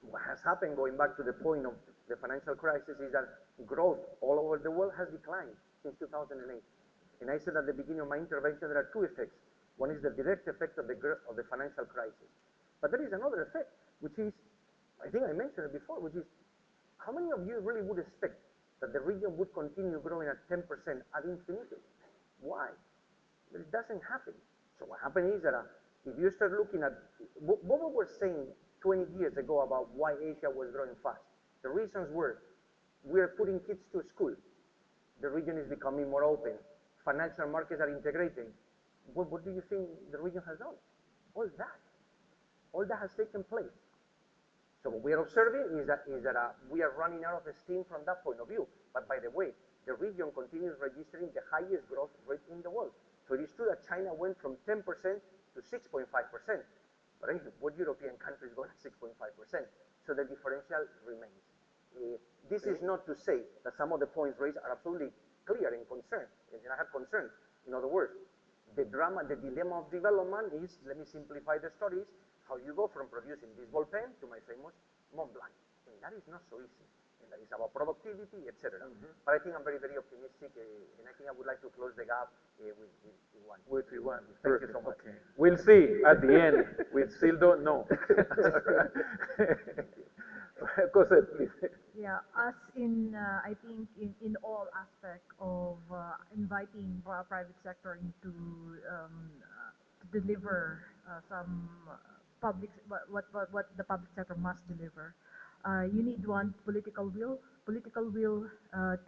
what has happened, going back to the point of the financial crisis, is that growth all over the world has declined since 2008. And I said at the beginning of my intervention, there are two effects. One is the direct effect of the financial crisis. But there is another effect, which is, I think I mentioned it before, which is, how many of you really would expect that the region would continue growing at 10% ad infinitum? Why? But it doesn't happen. So what happened is that if you start looking at what we were saying 20 years ago about why Asia was growing fast, the reasons were, we are putting kids to school, the region is becoming more open, financial markets are integrating. What do you think the region has done? All that has taken place. So what we are observing is that we are running out of steam from that point of view. But by the way, the region continues registering the highest growth rate in the world. So it is true that China went from 10% to 6.5%. But what European countries go at 6.5%? So the differential remains. This is not to say that some of the points raised are absolutely clear and concerned. And I have concerns. In other words, the dilemma of development is, let me simplify the stories, how you go from producing this ball pen to my famous Mont Blanc. And that is not so easy. And that is about productivity, etc. But I think I'm very, very optimistic, and I think I would like to close the gap with one. With one. Thank you so much. Okay. We'll see at the end. We still don't know. Cosette, please. Yeah, us in, I think in all aspects of inviting private sector into to deliver some public, what the public sector must deliver. You need one political will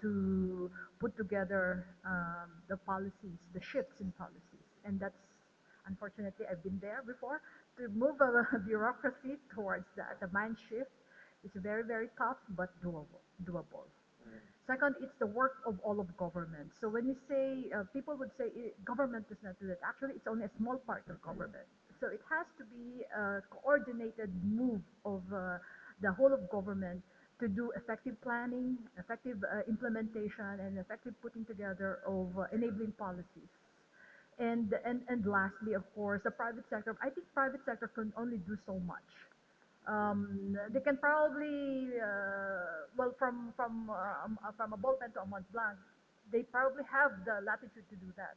to put together the policies, the shifts in policies, and that's, unfortunately, I've been there before, to move a bureaucracy towards that. The mind shift is very, very tough, but doable. Second, it's the work of all of government. So when we say, people would say government does not do that. Actually, it's only a small part of government. So it has to be a coordinated move of the whole of government to do effective planning, effective implementation, and effective putting together of enabling policies. And lastly, of course, the private sector. I think private sector can only do so much. They can probably, well, from a ball pen to a Mont Blanc, they probably have the latitude to do that.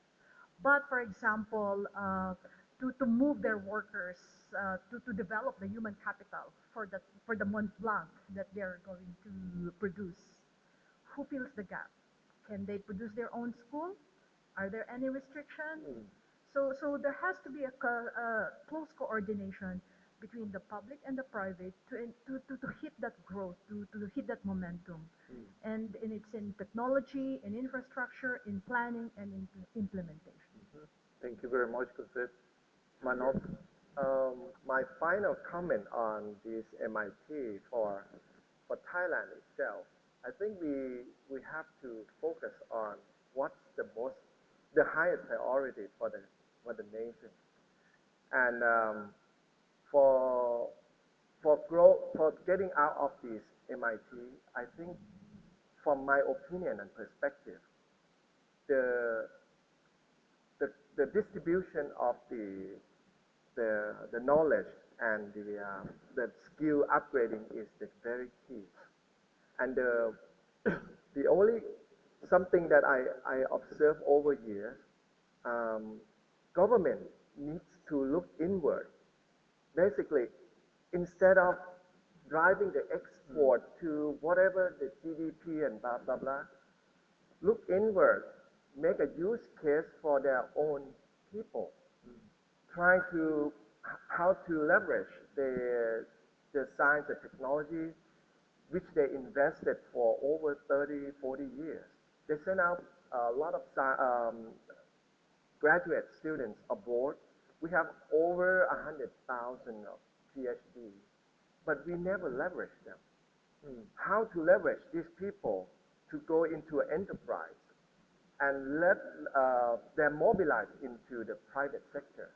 But for example, to move their workers, to develop the human capital for the Mont Blanc that they're going to produce, who fills the gap? Can they produce their own school? Are there any restrictions? So there has to be a close coordination between the public and the private to hit that growth, to hit that momentum. And it's in technology, in infrastructure, in planning, and in implementation. Thank you very much, Cosette. Manop? My final comment on this MIT for Thailand itself, I think we have to focus on what's the highest priority for the nation. And for getting out of this MIT, I think, from my opinion and perspective, the distribution of the knowledge and the skill upgrading is the very key. And the only something that I observe over years, government needs to look inward. Basically, instead of driving the export to whatever the GDP and blah, blah, blah, look inward make a use case for their own people, trying to how to leverage the science and technology which they invested for over 30, 40 years. They sent out a lot of graduate students abroad. We have over 100,000 PhDs, but we never leverage them. How to leverage these people to go into an enterprise and let them mobilize into the private sector.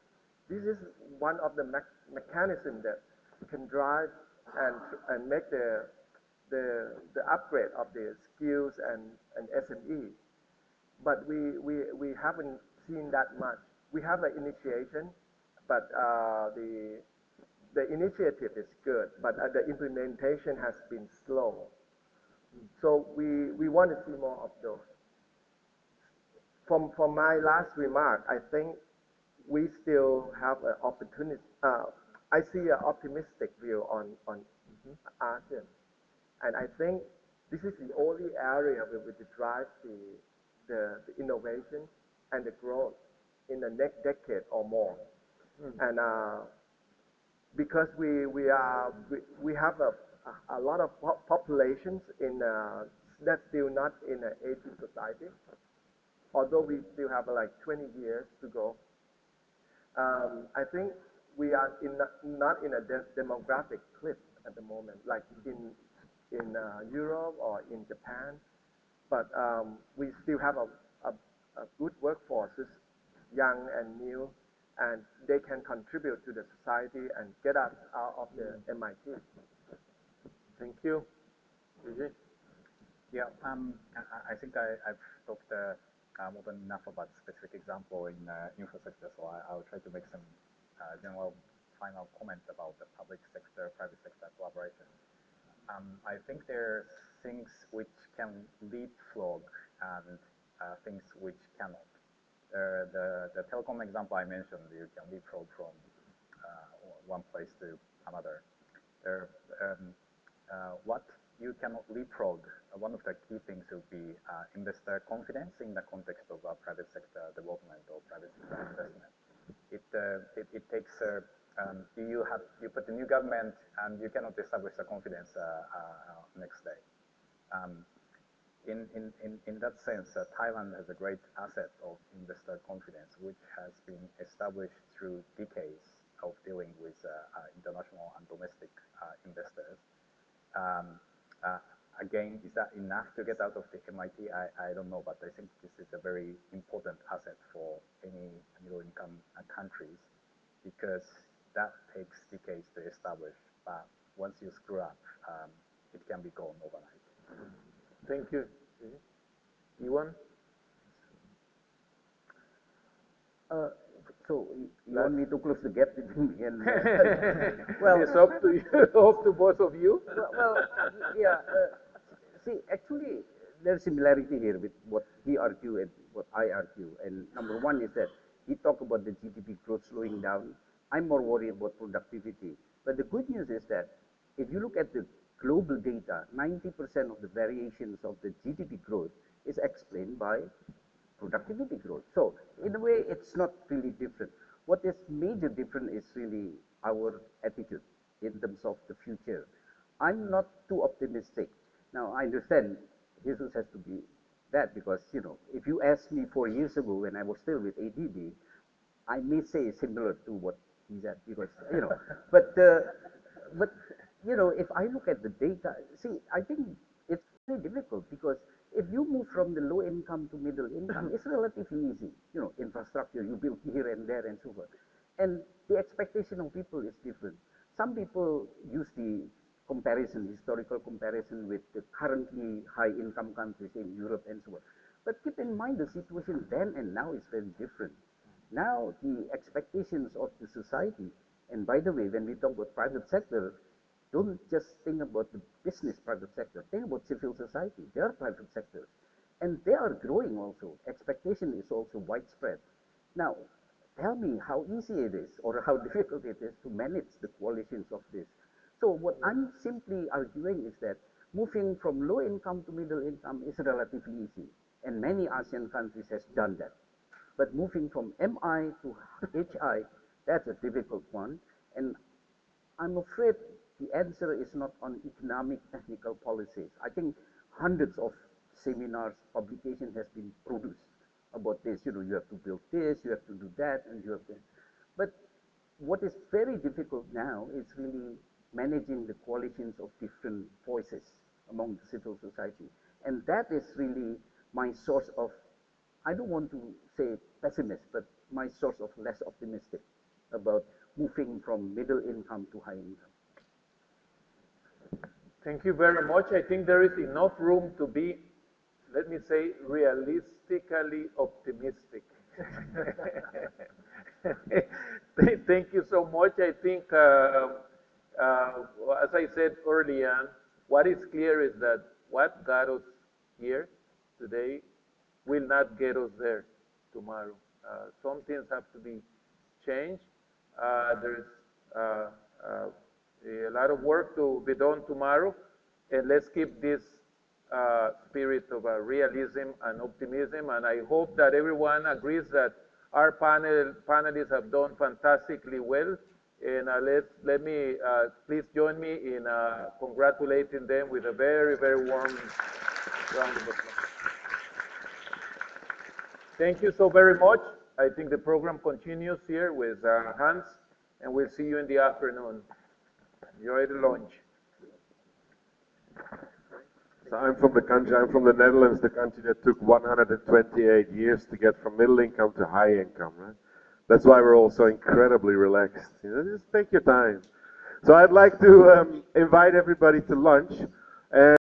This is one of the mechanisms that can drive and make the upgrade of the skills and SME. But we haven't seen that much. We have an initiation, but the initiative is good, but the implementation has been slow. So we want to see more of those. From my last remark, I think we still have an opportunity. I see an optimistic view on ASEAN, and I think this is the only area where we could drive the innovation and the growth in the next decade or more. And because we have a lot of populations in that's still not in an aging society, although we still have like 20 years to go. I think we are not in a demographic cliff at the moment, like in Europe or in Japan, but we still have a good workforces, young and new, and they can contribute to the society and get us out of the MIT. Thank you. Shuji? Yeah, I think I've talked more than enough about specific example in infrastructure, so I'll try to make some general final comment about the public sector, private sector collaboration. I think there are things which can leapfrog and things which cannot. The telecom example I mentioned, you can leapfrog from one place to another. What you cannot leapfrog, one of the key things would be investor confidence in the context of private sector development or private sector investment. It takes you put the new government and you cannot establish the confidence next day. In that sense, Thailand has a great asset of investor confidence, which has been established through decades of dealing with international and domestic investors. Again, is that enough to get out of the MIT? I don't know, but I think this is a very important asset for any middle-income countries, because that takes decades to establish, but once you screw up, it can be gone overnight. Thank you. Iwan? So you want me to close the gap between me and well, it's up to you, up to both of you. Well, yeah. See, actually, there's similarity here with what he argued and what I argue. And number one is that he talked about the GDP growth slowing down. I'm more worried about productivity. But the good news is that if you look at the global data, 90% of the variations of the GDP growth is explained by productivity growth. So in a way, it's not really different. What is major different is really our attitude in terms of the future. I'm not too optimistic. Now, I understand Jesus has to be that because, you know, if you asked me 4 years ago when I was still with ADB, I may say similar to what he said because, you know, but you know, if I look at the data, see, I think it's very difficult because if you move from the low income to middle income, it's relatively easy. You know, infrastructure, you build here and there and so forth. And the expectation of people is different. Some people use the comparison, historical comparison with the currently high income countries in Europe and so on. But keep in mind the situation then and now is very different. Now the expectations of the society, and by the way, when we talk about private sector, don't just think about the business private sector, think about civil society. They are private sectors. And they are growing also. Expectation is also widespread. Now, tell me how easy it is or how difficult it is to manage the coalitions of this. So what I'm simply arguing is that moving from low income to middle income is relatively easy. and many ASEAN countries has done that. But moving from MI to HI, that's a difficult one. And I'm afraid the answer is not on economic technical policies. I think hundreds of seminars, publication has been produced about this. You know, you have to build this, you have to do that, and you have to. But what is very difficult now is really managing the coalitions of different voices among the civil society. And that is really my source of, I don't want to say pessimist, but my source of less optimistic about moving from middle income to high income. Thank you very much. I think there is enough room to be, let me say, realistically optimistic. Thank you so much. I think, as I said earlier, what is clear is that what got us here today will not get us there tomorrow. Some things have to be changed. There's a lot of work to be done tomorrow, and let's keep this spirit of realism and optimism. And I hope that everyone agrees that our panelists have done fantastically well. And let me please join me in congratulating them with a very, very warm round of applause. Thank you so very much. I think the program continues here with Hans, and we'll see you in the afternoon. Enjoy the lunch. So I'm from the country, I'm from the Netherlands, the country that took 128 years to get from middle income to high income, right? That's why we're all so incredibly relaxed. You know, just take your time. So I'd like to invite everybody to lunch. And